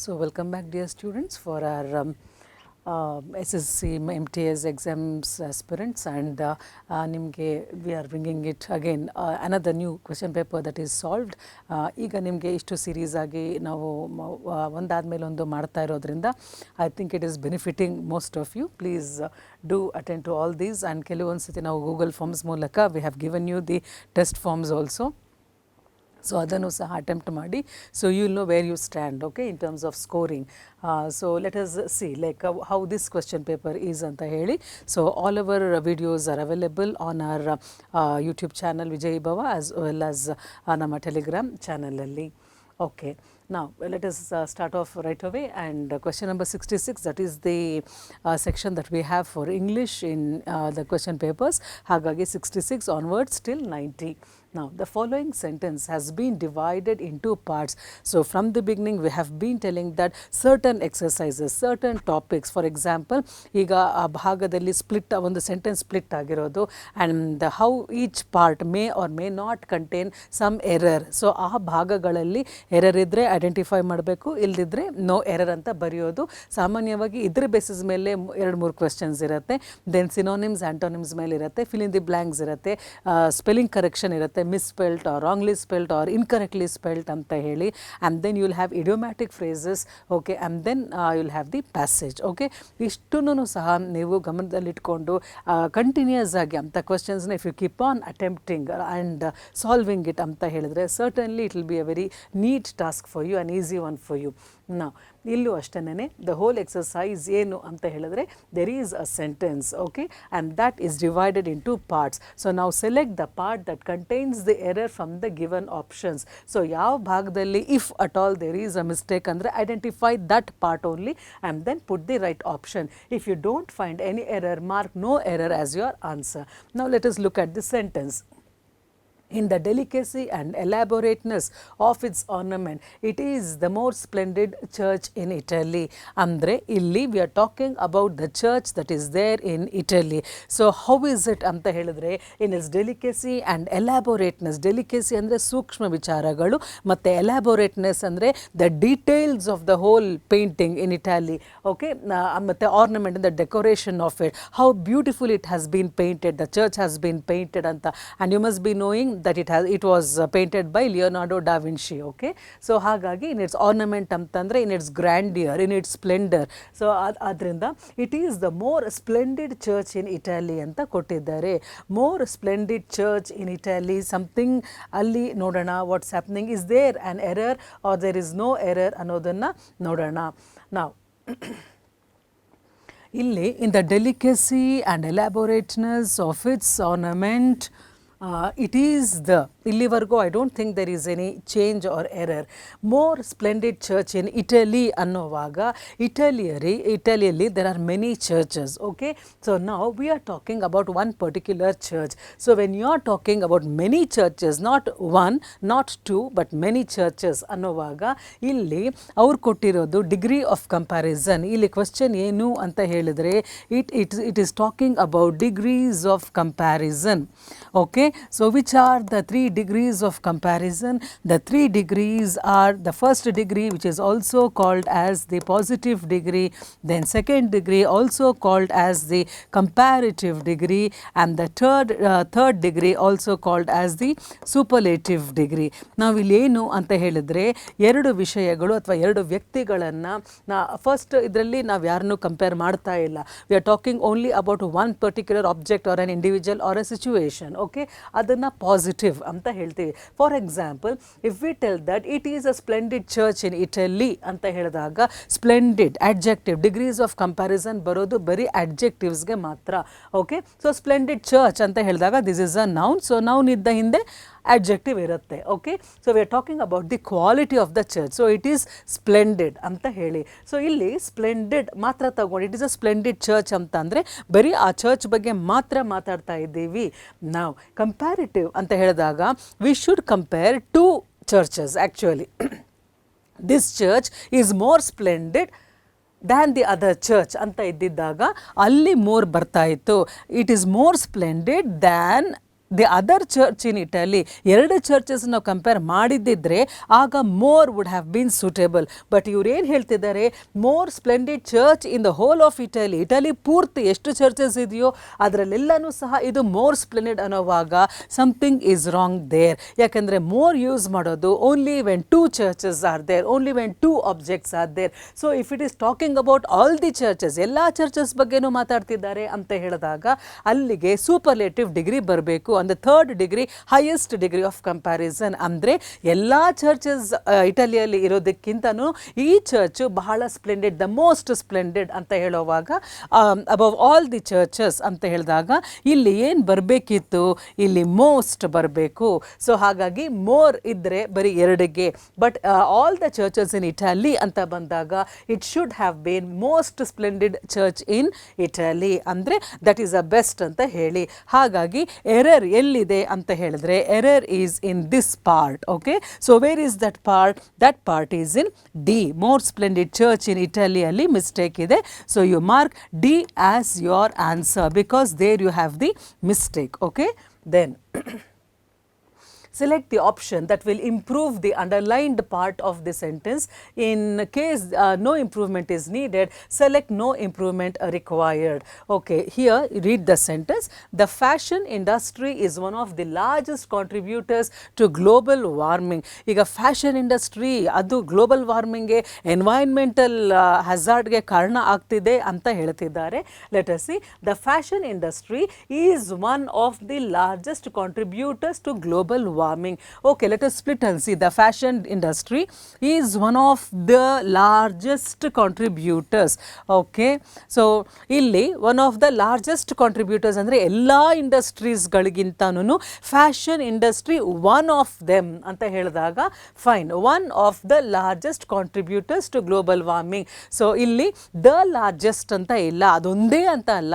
So welcome back, dear students, for our SSC MTS exams aspirants, and we are bringing it again another new question paper that is solved. ಈಗ ನಿಮಗೆ ಇಷ್ಟು series ಆಗಿ ನಾವು ಒಂದಾದ್ಮೇಲೆ ಒಂದು ಮಾಡ್ತಾ ಇರೋದ್ರಿಂದ I think it is benefiting most of you. Please do attend to all these. And ಕೆಲವೊಂದು ಸತಿ ನಾವು ಗೂಗಲ್ ಫಾರ್ಮ್ಸ್ ಮೂಲಕ we have given you the test forms also. So ಅದನ್ನು ಸಹ ಅಟೆಂಪ್ಟ್ ಮಾಡಿ, so you will know where you stand, okay, in terms of scoring. So let us see like how this question paper is ಅಂತ ಹೇಳಿ. So all our videos are available on our YouTube channel Vijay ಭವ as well as ನಮ್ಮ Telegram ಚಾನಲಲ್ಲಿ. Okay, now let us start off right away, and question number 66, that is the section that we have for English in the question papers. Hagagi 66 onwards till 90. Now the following sentence has been divided into parts. So from the beginning we have been telling that certain exercises, certain topics, for example iga bhagadalli split ಒಂದು sentence split ಆಗಿರೋದು, and how each part may or may not contain some error. So ಆ ಭಾಗಗಳಲ್ಲಿ error ಇದ್ದರೆ identify ಮಾಡಬೇಕು, ಇಲ್ಲದಿದ್ದರೆ no error ಅಂತ ಬರೆಯೋದು. ಸಾಮಾನ್ಯವಾಗಿ ಇದ್ರ ಬೇಸಿಸ್ ಮೇಲೆ 2-3 ಕ್ವೆಶನ್ಸ್ ಇರುತ್ತೆ. ದೆನ್ ಸಿನೋನಿಮ್ಸ್ ಆ್ಯಂಟೋನಿಮ್ಸ್ ಮೇಲೆ ಇರುತ್ತೆ, ಫಿಲ್ ಇನ್ ದಿ ಬ್ಲ್ಯಾಂಕ್ಸ್ ಇರುತ್ತೆ, ಸ್ಪೆಲ್ಲಿಂಗ್ ಕರೆಕ್ಷನ್ ಇರುತ್ತೆ, misspelled or wrongly spelled or incorrectly spelled ಅಂತ ಹೇಳಿ. And then you will have idiomatic phrases, okay, and then you will have the passage. Okay, ಇಷ್ಟನ್ನು ಸಹ ನೀವು ಗಮನದಲ್ಲಿಟ್ಕೊಂಡು ಕಂಟಿನ್ಯೂಸ್ ಆಗಿ ಅಂತ ಕ್ವೆಶನ್ಸ್ನ if you keep on attempting and solving it ಅಂತ ಹೇಳಿದ್ರೆ certainly it will be a very neat task for you, an easy one for you. Now illu ashtanene the whole exercise ಏನು ಅಂತ ಹೇಳಿದ್ರೆ there is a sentence, okay, and that is divided into parts. So now select the part that contains the error from the given options. So ಯಾವ ಭಾಗದಲ್ಲಿ if at all there is a mistake ಅಂದ್ರೆ identify that part only and then put the right option. If you don't find any error, mark no error as your answer. Now let us look at the sentence. In the delicacy and elaborateness of its ornament, it is the more splendid church in Italy. Andre illi we are talking about the church that is there in Italy. So how is it anta helidre, in its delicacy and elaborateness. Delicacy andre ಸೂಕ್ಷ್ಮ ವಿಚಾರಗಳು, ಮತ್ತು elaborateness ಅಂದರೆ the details of the whole painting in Italy, okay, ಮತ್ತು ornament and the decoration of it, how beautiful it has been painted, the church has been painted anta. And you must be knowing that it was painted by Leonardo da Vinci, okay. So ಹಾಗಾಗಿ in its ornament ಅಂತಂದರೆ in its grandeur, in its splendor. So ಅದರಿಂದ it is the more splendid church in Italy ಅಂತ ಕೊಟ್ಟಿದ್ದಾರೆ. More splendid church in Italy, something ಅಲ್ಲಿ ನೋಡೋಣ what's happening, is there an error or there is no error ಅನ್ನೋದನ್ನು ನೋಡೋಣ. Now ಇಲ್ಲಿ in the delicacy and elaborateness of its ornament, it is the ಇಲ್ಲಿವರೆಗೂ I don't think there is any change or error. More splendid church in Italy ಅನ್ನೋವಾಗ ಇಟಲಿಯಲ್ಲಿ there are many churches, okay. So ನಾವು we are talking about one particular church. So when you are talking about many churches, not one not two but many churches ಅನ್ನೋವಾಗ ಇಲ್ಲಿ ಅವ್ರು ಕೊಟ್ಟಿರೋದು degree of comparison. ಇಲ್ಲಿ question ಏನು ಅಂತ ಹೇಳಿದರೆ it is talking about degrees of comparison, okay. So which are the 3 degrees of comparison? The 3 degrees are the first degree, which is also called as the positive degree, then second degree also called as the comparative degree, and the third degree also called as the superlative degree. ನಾವು ಇಲ್ಲಿ ಏನು ಅಂತ ಹೇಳಿದ್ರೆ ಎರಡು ವಿಷಯಗಳು ಅಥವಾ ಎರಡು ವ್ಯಕ್ತಿಗಳನ್ನು ಫಸ್ಟ್ ಇದರಲ್ಲಿ ನಾವು ಯಾರನ್ನು ಕಂಪೇರ್ ಮಾಡ್ತಾ ಇಲ್ಲ. We are talking only about one particular object or an individual or a situation, okay. ಅದನ್ನು ಪಾಸಿಟಿವ್ ಅಂತ ಹೇಳ್ತೀವಿ. For example if we tell that it is a splendid church in Italy ಅಂತ ಹೇಳಿದಾಗ splendid adjective, degrees of comparison ಬರೋದು ಬರೀ ಅಡ್ಜೆಕ್ಟಿವ್ಸ್ಗೆ ಮಾತ್ರ, okay. So splendid church ಅಂತ ಹೇಳಿದಾಗ this is a noun. So noun ಇದ್ದ ಹಿಂದೆ adjective ಇರುತ್ತೆ, okay. So we are talking about the quality of the church. So it is splendid ಅಂತ ಹೇಳಿ. ಸೊ ಇಲ್ಲಿ ಸ್ಪ್ಲೆಂಡಿಡ್ ಮಾತ್ರ ತಗೊಂಡು it is a splendid church ಅಂತ ಅಂದರೆ ಬರೀ ಆ ಚರ್ಚ್ ಬಗ್ಗೆ ಮಾತ್ರ ಮಾತಾಡ್ತಾ ಇದ್ದೀವಿ. ನಾವು ಕಂಪ್ಯಾರಿಟಿವ್ ಅಂತ ಹೇಳಿದಾಗ we should compare to churches actually. This church is more splendid than the other church ಅಂತ ಇದ್ದಿದ್ದಾಗ ಅಲ್ಲಿ ಮೋರ್ ಬರ್ತಾ ಇತ್ತು. It is more splendid than the other church in Italy, ಎರಡು ಚರ್ಚಸ್ ನಾವು ಕಂಪೇರ್ ಮಾಡಿದ್ದಿದ್ರೆ ಆಗ more would have been suitable. But ಇವ್ರು ಏನು ಹೇಳ್ತಿದ್ದಾರೆ, more splendid church in the whole of Italy, Italy ಪೂರ್ತಿ ಎಷ್ಟು ಚರ್ಚಸ್ ಇದೆಯೋ ಅದರಲ್ಲೆಲ್ಲನೂ ಸಹ ಇದು ಮೋರ್ ಸ್ಪ್ಲೆಂಡಿಡ್ ಅನ್ನೋವಾಗ ಸಮಥಿಂಗ್ ಈಸ್ ರಾಂಗ್ ದೇರ್. ಯಾಕಂದರೆ ಮೋರ್ ಯೂಸ್ ಮಾಡೋದು only when two churches are there, only when two objects are there. So if it is talking about all the churches, ಎಲ್ಲ ಚರ್ಚಸ್ ಬಗ್ಗೆನೂ ಮಾತಾಡ್ತಿದ್ದಾರೆ ಅಂತ ಹೇಳಿದಾಗ ಅಲ್ಲಿಗೆ ಸೂಪರ್ಲೇಟಿವ್ ಡಿಗ್ರಿ ಬರಬೇಕು. ಅಂದರೆ third degree, highest degree of comparison. ಅಂದರೆ ಎಲ್ಲ ಚರ್ಚಸ್ ಇಟಲಿಯಲ್ಲಿ ಇರೋದಕ್ಕಿಂತನೂ ಈ ಚರ್ಚು ಬಹಳ ಸ್ಪ್ಲೆಂಡೆಡ್, ದ ಮೋಸ್ಟ್ ಸ್ಪ್ಲೆಂಡೆಡ್ ಅಂತ ಹೇಳುವಾಗ ಅಬವ್ ಆಲ್ ದಿ ಚರ್ಚಸ್ ಅಂತ ಹೇಳಿದಾಗ ಇಲ್ಲಿ ಏನು ಬರಬೇಕಿತ್ತು, ಇಲ್ಲಿ ಮೋಸ್ಟ್ ಬರಬೇಕು. ಸೊ ಹಾಗಾಗಿ ಮೋರ್ ಇದ್ದರೆ ಬರೀ ಎರಡಿಗೆ, but all the churches in Italy ಅಂತ ಬಂದಾಗ it should have been most splendid church in Italy, ಅಂದರೆ ದಟ್ ಈಸ್ ಅ ಬೆಸ್ಟ್ ಅಂತ ಹೇಳಿ. ಹಾಗಾಗಿ ಎರರ್ ಎಲ್ಲಿದೆ ಅಂತ ಹೇಳಿದ್ರೆ error is in this part. Okay, so where is that part? That part is in the, more splendid church in ಇಟಲಿಯಲ್ಲಿ mistake ಇದೆ. So you mark D as your answer because there you have the mistake. Okay, then select the option that will improve the underlined part of the sentence. In case no improvement is needed, select no improvement required. Okay, here read the sentence. The fashion industry is one of the largest contributors to global warming. ಈಗ fashion industry ಅದು global ವಾರ್ಮಿಂಗ್ಗೆ, environmental ಹಜಾರ್ಡ್ಗೆ ಕಾರಣ ಆಗ್ತಿದೆ ಅಂತ ಹೇಳ್ತಿದ್ದಾರೆ. Let us C, the fashion industry is one of the largest contributors to global warming. Okay, let us split and see. The fashion industry is one of the largest contributors. Okay, so ಇಲ್ಲಿ one of the largest contributors ಅಂದರೆ ಎಲ್ಲ ಇಂಡಸ್ಟ್ರೀಸ್ಗಳಿಗಿಂತನೂ fashion industry one of them ಅಂತ ಹೇಳಿದಾಗ fine, one of the largest contributors to global warming. So ಇಲ್ಲಿ the largest ಅಂತ ಇಲ್ಲ, ಅದೊಂದೇ ಅಂತ ಅಲ್ಲ,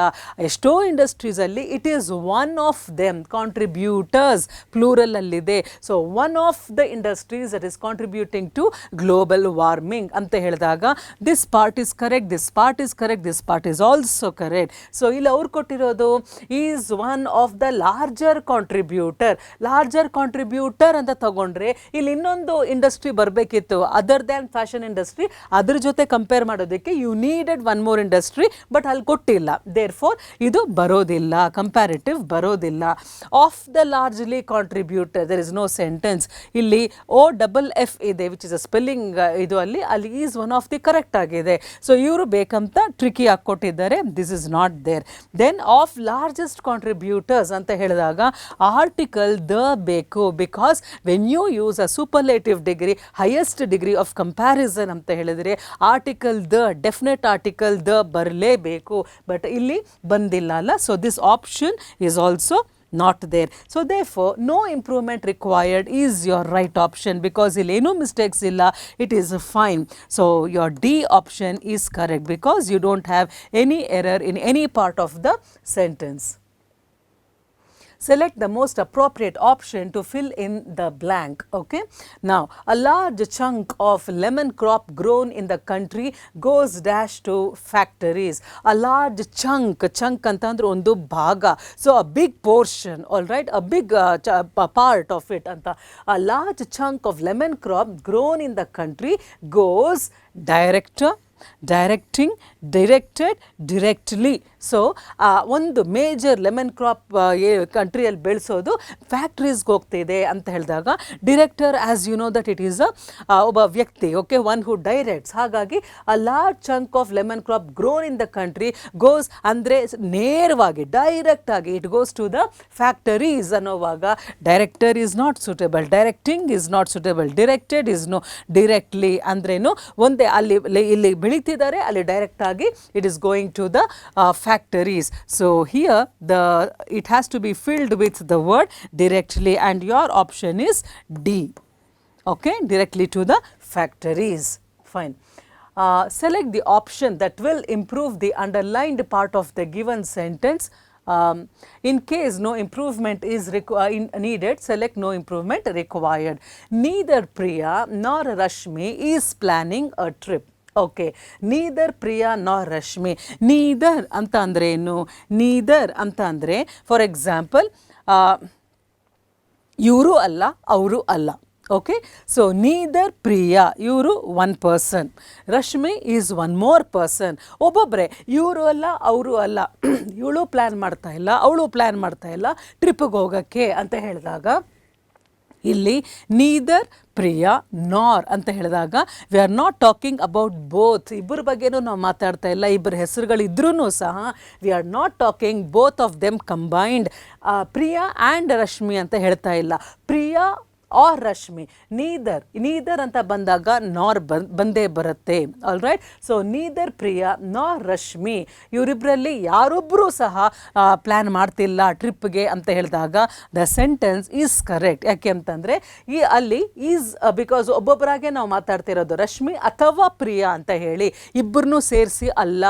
ಎಷ್ಟೋ ಇಂಡಸ್ಟ್ರೀಸಲ್ಲಿ it is one of them, contributors plural ಅಲ್ಲಿ ಇದೆ. So one of the industries that is contributing to global warming ಅಂತ ಹೇಳಿದಾಗ this part is correct, this part is correct, this part is also correct. So ಇಲ್ಲಿ ಅವ್ರು ಕೊಟ್ಟಿರೋದು is one of the larger contributor. Larger contributor ಅಂತ ತಗೊಂಡ್ರೆ ಇಲ್ಲಿ ಇನ್ನೊಂದು industry ಬರಬೇಕಿತ್ತು ಅದರ್ ದ್ಯಾನ್ ಫ್ಯಾಷನ್ ಇಂಡಸ್ಟ್ರಿ, ಅದ್ರ ಜೊತೆ ಕಂಪೇರ್ ಮಾಡೋದಕ್ಕೆ you needed one more industry, but ಅಲ್ಲಿ ಕೊಟ್ಟಿಲ್ಲ. ದೇರ್ ಫೋರ್ ಇದು ಬರೋದಿಲ್ಲ, ಕಂಪ್ಯಾರಿಟಿವ್ ಬರೋದಿಲ್ಲ. Of the largely contributor there is no sentence. ಇಲ್ಲಿ OFF ಇದೆ which is a spelling ಇದು ಅಲ್ಲಿ is one of the correct ಆಗಿದೆ. ಸೊ ಇವರು ಬೇಕಂತ ಟ್ರಿಕಿ ಆಗಿ ಕೊಟ್ಟಿದ್ದಾರೆ, this is not there. Then of largest contributors ಅಂತ ಹೇಳಿದಾಗ ಆರ್ಟಿಕಲ್ ದ ಬೇಕು, because when you use a superlative degree, highest degree of comparison ಅಂತ ಹೇಳಿದರೆ article the, definite article the ಬರಲೇಬೇಕು, ಬಟ್ ಇಲ್ಲಿ ಬಂದಿಲ್ಲ ಅಲ್ಲ. So this option is also not there. So therefore no improvement required is your right option because ಇಲ್ಲಿ ಏನೂ mistakes ಇಲ್ಲ, it is fine. So your D option is correct because you don't have any error in any part of the sentence. Select the most appropriate option to fill in the blank. Okay, now a large chunk of lemon crop grown in the country goes dash to factories. A large chunk ಅಂತಂದ್ರೆ ಒಂದು ಭಾಗ, so a big portion, all right, a big part of it ಅಂತ. A large chunk of lemon crop grown in the country goes director, directing, directed, directly. So ಒಂದು major lemon crop ಕಂಟ್ರಿಯಲ್ಲಿ ಬೆಳೆಸೋದು ಫ್ಯಾಕ್ಟ್ರೀಸ್ಗೆ ಹೋಗ್ತಿದೆ ಅಂತ ಹೇಳಿದಾಗ director as you know that it is ಒಬ್ಬ ವ್ಯಕ್ತಿ, ಓಕೆ, ಒನ್ ಹೂ ಡೈರೆಕ್ಟ್ಸ್. ಹಾಗಾಗಿ a large chunk of lemon crop grown in the country goes ಅಂದರೆ ನೇರವಾಗಿ ಡೈರೆಕ್ಟ್ ಆಗಿ it goes to the factories ಅನ್ನೋವಾಗ director is not suitable, directing is not suitable, directed is no, directly ಅಂದ್ರೇನು ಒಂದೇ ಅಲ್ಲಿ ಇಲ್ಲಿ ಬೆಳೀತಿದ್ದಾರೆ, ಅಲ್ಲಿ ಡೈರೆಕ್ಟ್ ಆಗಿ it is going to the factories. So here it has to be filled with the word directly and your option is D. Okay, directly to the factories. Fine. Select the option that will improve the underlined part of the given sentence. In case no improvement is needed, select no improvement required. Neither Priya nor Rashmi is planning a trip. Okay, neither Priya nor Rashmi. Neither ಅಂತ ಅಂದರೆ ಏನು? Neither ಅಂತ ಅಂದರೆ for example ಇವರು ಅಲ್ಲ, ಅವರು ಅಲ್ಲ. Okay, so neither Priya, ಇವರು one person, Rashmi is one more person. ಒಬ್ಬೊಬ್ಬರೇ ಇವರು ಅಲ್ಲ, ಅವರು ಅಲ್ಲ, ಇವಳು ಪ್ಲ್ಯಾನ್ ಮಾಡ್ತಾ ಇಲ್ಲ, ಅವಳು ಪ್ಲ್ಯಾನ್ ಮಾಡ್ತಾ ಇಲ್ಲ ಟ್ರಿಪ್ಪಿಗೆ ಹೋಗೋಕ್ಕೆ ಅಂತ ಹೇಳಿದಾಗ ಇಲ್ಲಿ ನೀದರ್ ಪ್ರಿಯಾ ನಾರ್ ಅಂತ ಹೇಳಿದಾಗ we are not talking about both, ಇಬ್ಬರ ಬಗ್ಗೆನೂ ನಾವು ಮಾತಾಡ್ತಾ ಇಲ್ಲ, ಇಬ್ಬರ ಹೆಸರುಗಳಿದ್ರೂ ಸಹ we are not talking both of them combined, Priya and Rashmi ಅಂತ ಹೇಳ್ತಾ ಇಲ್ಲ. ಪ್ರಿಯಾ ಆರ್ ರಶ್ಮಿ, ನೀದರ್ ಅಂತ ಬಂದಾಗ ನಾರ್ ಬಂದೇ ಬರುತ್ತೆ. All right, so neither Priya nor Rashmi, ಇವರಿಬ್ಬರಲ್ಲಿ ಯಾರೊಬ್ಬರೂ ಸಹ ಪ್ಲ್ಯಾನ್ ಮಾಡ್ತಿಲ್ಲ ಟ್ರಿಪ್ಗೆ ಅಂತ ಹೇಳಿದಾಗ ದ ಸೆಂಟೆನ್ಸ್ ಈಸ್ ಕರೆಕ್ಟ್. ಯಾಕೆ ಅಂತಂದರೆ ಅಲ್ಲಿ ಈಸ್ ಬಿಕಾಸ್ ಒಬ್ಬೊಬ್ಬರಾಗೆ ನಾವು ಮಾತಾಡ್ತಿರೋದು, ರಶ್ಮಿ ಅಥವಾ ಪ್ರಿಯಾ ಅಂತ ಹೇಳಿ ಇಬ್ಬರನ್ನೂ ಸೇರಿಸಿ ಅಲ್ಲ,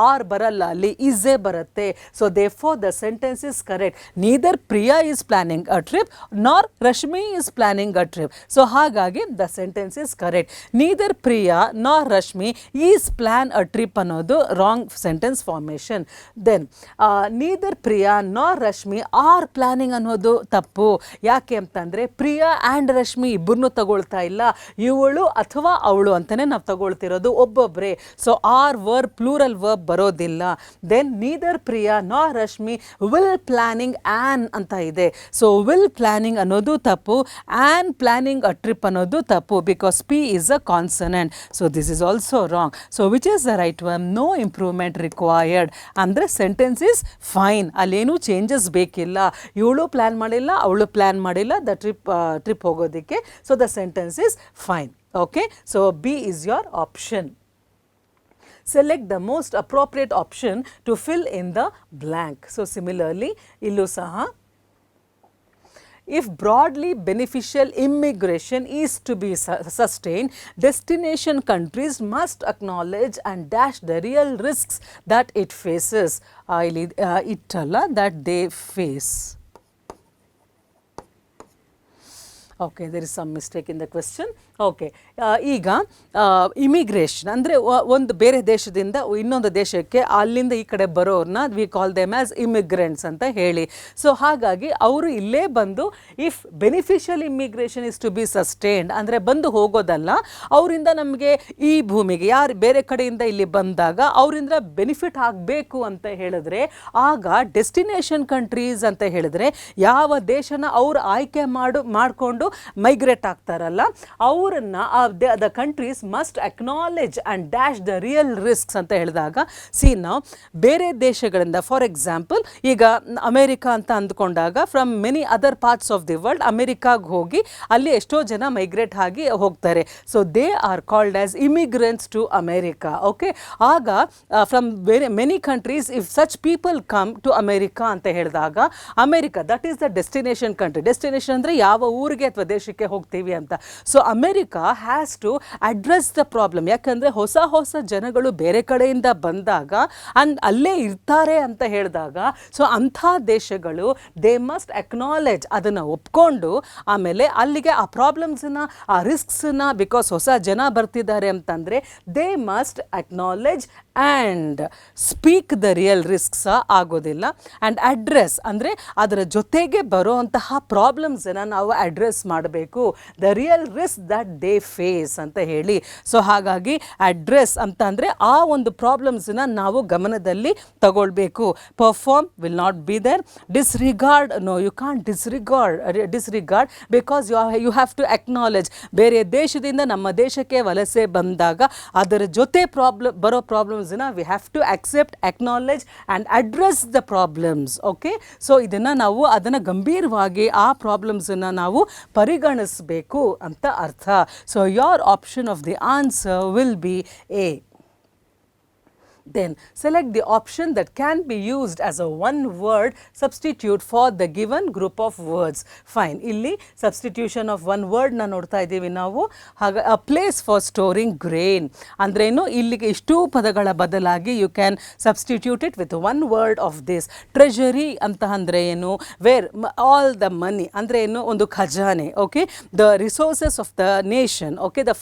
ಆರ್ ಬರಲ್ಲ, ಅಲ್ಲಿ ಈಸೇ ಬರುತ್ತೆ. So therefore the sentence is correct. Neither Priya is planning a trip nor Rashmi is planning a trip. So ಹಾಗಾಗಿ the sentence is correct. Neither Priya nor Rashmi is plan a trip ಅನ್ನೋದು wrong sentence formation. Then neither Priya nor Rashmi are planning ಅನ್ನೋದು ತಪ್ಪು. ಯಾಕೆ ಅಂತಂದರೆ Priya and Rashmi ಇಬ್ಬರನ್ನೂ ತಗೊಳ್ತಾ ಇಲ್ಲ, ಇವಳು ಅಥವಾ ಅವಳು ಅಂತಲೇ ನಾವು ತಗೊಳ್ತಿರೋದು ಒಬ್ಬೊಬ್ಬರೇ. So or verb plural verb ಬರೋದಿಲ್ಲ. Then neither Priya nor Rashmi will planning an ಅಂತ ಇದೆ. ಸೊ ವಿಲ್ ಪ್ಲಾನಿಂಗ್ ಅನ್ನೋದು ತಪ್ಪು, ಆ್ಯನ್ ಪ್ಲಾನಿಂಗ್ ಅ ಟ್ರಿಪ್ ಅನ್ನೋದು ತಪ್ಪು, because P is a consonant. So this is also wrong. So which is the right one? No improvement required. ಅಂದರೆ sentence is fine, ಅಲ್ಲೇನೂ changes ಬೇಕಿಲ್ಲ, ಇವಳು ಪ್ಲ್ಯಾನ್ ಮಾಡಿಲ್ಲ, ಅವಳು ಪ್ಲ್ಯಾನ್ ಮಾಡಿಲ್ಲ ದ ಟ್ರಿಪ್ ಹೋಗೋದಕ್ಕೆ. So the sentence is fine. Okay, so B is your option. Select the most appropriate option to fill in the blank. So similarly, illu saha, if broadly beneficial immigration is to be sustained, destination countries must acknowledge and dash the real risks that it faces. That they face. Okay, there is some mistake in the question. Okay, ಈಗ immigration ಅಂದರೆ ಒಂದು ಬೇರೆ ದೇಶದಿಂದ ಇನ್ನೊಂದು ದೇಶಕ್ಕೆ ಅಲ್ಲಿಂದ ಈ ಕಡೆ ಬರೋರನ್ನ we call them as immigrants ಅಂತ ಹೇಳಿ. ಸೊ ಹಾಗಾಗಿ ಅವರು ಇಲ್ಲೇ ಬಂದು if beneficial immigration is to be sustained ಅಂದರೆ ಬಂದು ಹೋಗೋದಲ್ಲ, ಅವರಿಂದ ನಮಗೆ ಈ ಭೂಮಿಗೆ ಯಾರು ಬೇರೆ ಕಡೆಯಿಂದ ಇಲ್ಲಿ ಬಂದಾಗ ಅವರಿಂದ ಬೆನಿಫಿಟ್ ಆಗಬೇಕು ಅಂತ ಹೇಳಿದ್ರೆ ಆಗ ಡೆಸ್ಟಿನೇಷನ್ ಕಂಟ್ರೀಸ್ ಅಂತ ಹೇಳಿದ್ರೆ ಯಾವ ದೇಶನ ಅವರು ಆಯ್ಕೆ ಮಾಡಿಕೊಂಡು ಮೈಗ್ರೇಟ್ ಆಗ್ತಾರಲ್ಲ ಅವರನ್ನು the countries must acknowledge and dash the real risks ಅಂತ ಹೇಳಿದಾಗ ಸಿ ನಾವು ಬೇರೆ ದೇಶಗಳಿಂದ ಫಾರ್ ಎಕ್ಸಾಂಪಲ್ ಈಗ ಅಮೇರಿಕಾ ಅಂತ ಅಂದ್ಕೊಂಡಾಗ from many other parts of the world ಅಮೇರಿಕಾಗೆ ಹೋಗಿ ಅಲ್ಲಿ ಎಷ್ಟೋ ಜನ ಮೈಗ್ರೇಟ್ ಆಗಿ ಹೋಗ್ತಾರೆ. So they are called as immigrants to America. Okay, ಆಗ from many countries if such people come to America ಅಂತ ಹೇಳಿದಾಗ America that is the destination country. Destination ಅಂದರೆ ಯಾವ ಊರಿಗೆ ಅಥವಾ ದೇಶಕ್ಕೆ ಹೋಗ್ತೀವಿ ಅಂತ. So America has to address the problem. ಯಾಕಂದರೆ ಹೊಸ ಹೊಸ ಜನಗಳು ಬೇರೆ ಕಡೆಯಿಂದ ಬಂದಾಗ ಅಲ್ಲೇ ಇರ್ತಾರೆ ಅಂತ ಹೇಳಿದಾಗ ಸೊ ಅಂಥ ದೇಶಗಳು ದೇ ಮಸ್ಟ್ ಅಕ್ನಾಲೇಜ್, ಅದನ್ನು ಒಪ್ಕೊಂಡು ಆಮೇಲೆ ಅಲ್ಲಿಗೆ ಆ ಪ್ರಾಬ್ಲಮ್ಸನ್ನ ಆ ರಿಸ್ಕ್ಸನ್ನ ಬಿಕಾಸ್ ಹೊಸ ಜನ ಬರ್ತಿದ್ದಾರೆ ಅಂತಂದರೆ they must acknowledge and speak the real risks ಆಗೋದಿಲ್ಲ. ಆ್ಯಂಡ್ ಅಡ್ರೆಸ್ ಅಂದರೆ ಅದರ ಜೊತೆಗೆ ಬರೋವಂತಹ ಪ್ರಾಬ್ಲಮ್ಸನ್ನು ನಾವು ಅಡ್ರೆಸ್ ಮಾಡಬೇಕು, the real risk that they face ಅಂತ ಹೇಳಿ. ಸೊ ಹಾಗಾಗಿ ಅಡ್ರೆಸ್ ಅಂತ ಅಂದರೆ ಆ ಒಂದು ಪ್ರಾಬ್ಲಮ್ಸನ್ನ ನಾವು ಗಮನದಲ್ಲಿ ತಗೊಳ್ಬೇಕು. Perform will not be there. Disregard, no you can't disregard because you have to acknowledge. ಬೇರೆ ದೇಶದಿಂದ ನಮ್ಮ ದೇಶಕ್ಕೆ ವಲಸೆ ಬಂದಾಗ ಅದರ ಜೊತೆ ಬರೋ ಪ್ರಾಬ್ಲಮ್ಸನ್ನ we have to accept, acknowledge and address the problems. Okay, so ಇದನ್ನು ನಾವು ಅದನ್ನು ಗಂಭೀರವಾಗಿ ಆ ಪ್ರಾಬ್ಲಮ್ಸನ್ನು ನಾವು ಪರಿಗಣಿಸಬೇಕು ಅಂತ ಅರ್ಥ. So your option of the answer will be A. Then select the option that can be used as a one-word substitute for the given group of words. Fine. Illi substitution of one word na ನೋಡ್ತಾ ಇದ್ದೀವಿ ನಾವು. ಹಾಗೆ a place for storing grain ಅಂದ್ರೇನು, ಇಲ್ಲಿಗೆ ಇಷ್ಟು ಪದಗಳ ಬದಲಾಗಿ you can substitute it with one word of this. Treasury ಅಂತ ಅಂದರೆ ಏನು, where all the money ಅಂದರೆ ಏನು, ಒಂದು ಖಜಾನೆ. Okay, the resources of the nation. Okay, the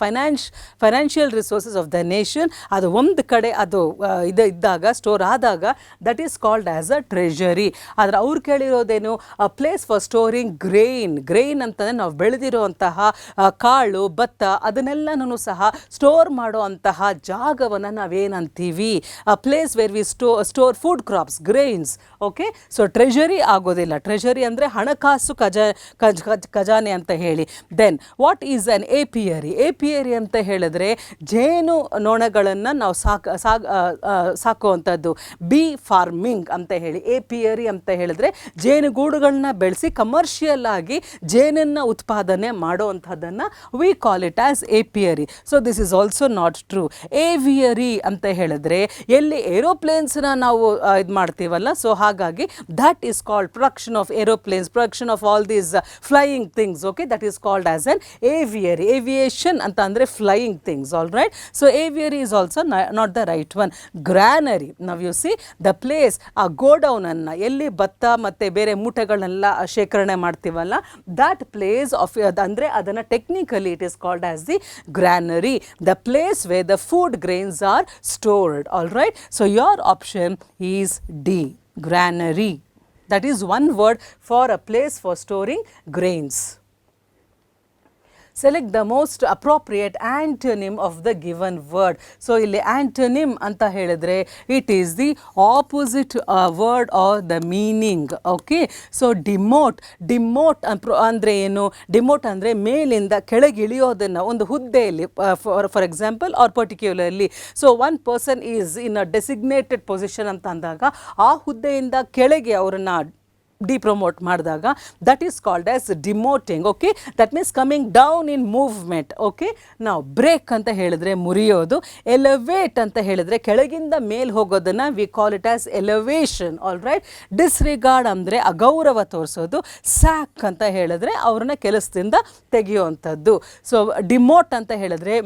financial resources of the nation ಅದು ಒಂದು ಕಡೆ ಅದು ಇದ್ದಾಗ ಸ್ಟೋರ್ ಆದಾಗ that is called as a treasury. ಆದರೆ ಅವ್ರು ಕೇಳಿರೋದೇನು a place for storing grain ಅಂತಂದರೆ ನಾವು ಬೆಳೆದಿರುವಂತಹ ಕಾಳು ಭತ್ತ ಅದನ್ನೆಲ್ಲನೂ ಸಹ ಸ್ಟೋರ್ ಮಾಡೋ ಅಂತಹ ಜಾಗವನ್ನು ನಾವೇನಂತೀವಿ a place where we store food crops grains. Okay, so treasury ಆಗೋದಿಲ್ಲ. ಟ್ರೆಷರಿ ಅಂದರೆ ಹಣಕಾಸು ಖಜಾನೆ ಅಂತ ಹೇಳಿ. Then what is an apiary ಅಂತ ಹೇಳಿದ್ರೆ ಜೇನು ನೊಣಗಳನ್ನು ನಾವು ಸಾಕುವಂಥದ್ದು. ಬಿ ಫಾರ್ಮಿಂಗ್ ಅಂತ ಹೇಳಿ. ಏಪಿಯರಿ ಅಂತ ಹೇಳಿದ್ರೆ ಜೇನುಗೂಡುಗಳನ್ನ ಬೆಳೆಸಿ ಕಮರ್ಷಿಯಲ್ ಆಗಿ ಜೇನನ್ನು ಉತ್ಪಾದನೆ ಮಾಡುವಂಥದ್ದನ್ನು we call it as apiary. So this is also not true. Aviary ಅಂತ ಹೇಳಿದ್ರೆ ಎಲ್ಲಿ ಏರೋಪ್ಲೇನ್ಸ್ನ ನಾವು ಇದು ಮಾಡ್ತೀವಲ್ಲ, ಸೊ ಹಾಗಾಗಿ that is called production of aeroplanes, production of all these flying things. Okay, that is called as an aviary. Aviation anta andre flying things. All right, so aviary is also not the right one. Granary, now you see the place a godown anna elli batta matte bere ಮೂಟೆಗಳನ್ನೆಲ್ಲ ಶೇಖರಣೆ ಮಾಡ್ತೀವಲ್ಲ, that place of ಅಂದ್ರೆ ಅದನ್ನ technically it is called as the granary, the place where the food grains are stored. All right, so your option is D, granary. That is one word for a place for storing grains. Select the most appropriate antonym of the given word. So ಇಲ್ಲಿ antonym ಅಂತ ಹೇಳಿದ್ರೆ it is the opposite word or the meaning. Okay, so demote ಅಂದರೆ ಏನು? Demote ಅಂದರೆ ಮೇಲಿಂದ ಕೆಳಗೆ ಇಳಿಯೋದನ್ನು ಒಂದು ಹುದ್ದೆಯಲ್ಲಿ, for example or particularly. So one person is in a designated position ಅಂತ ಅಂದಾಗ ಆ ಹುದ್ದೆಯಿಂದ ಕೆಳಗೆ ಅವರನ್ನು ಡಿಪ್ರೊಮೋಟ್ ಮಾಡಿದಾಗ that is called as demoting. Okay, that means coming down in movement. Okay, ನಾವು ಬ್ರೇಕ್ ಅಂತ ಹೇಳಿದ್ರೆ ಮುರಿಯೋದು. ಎಲಿವೇಟ್ ಅಂತ ಹೇಳಿದ್ರೆ ಕೆಳಗಿಂದ ಮೇಲೆ ಹೋಗೋದನ್ನು we call it as elevation. All right, disregard ಅಂದರೆ ಅಗೌರವ ತೋರಿಸೋದು. ಸ್ಯಾಕ್ ಅಂತ ಹೇಳಿದ್ರೆ ಅವ್ರನ್ನ ಕೆಲಸದಿಂದ ತೆಗೆಯುವಂಥದ್ದು. ಸೊ ಡಿಮೋಟ್ ಅಂತ ಹೇಳಿದ್ರೆ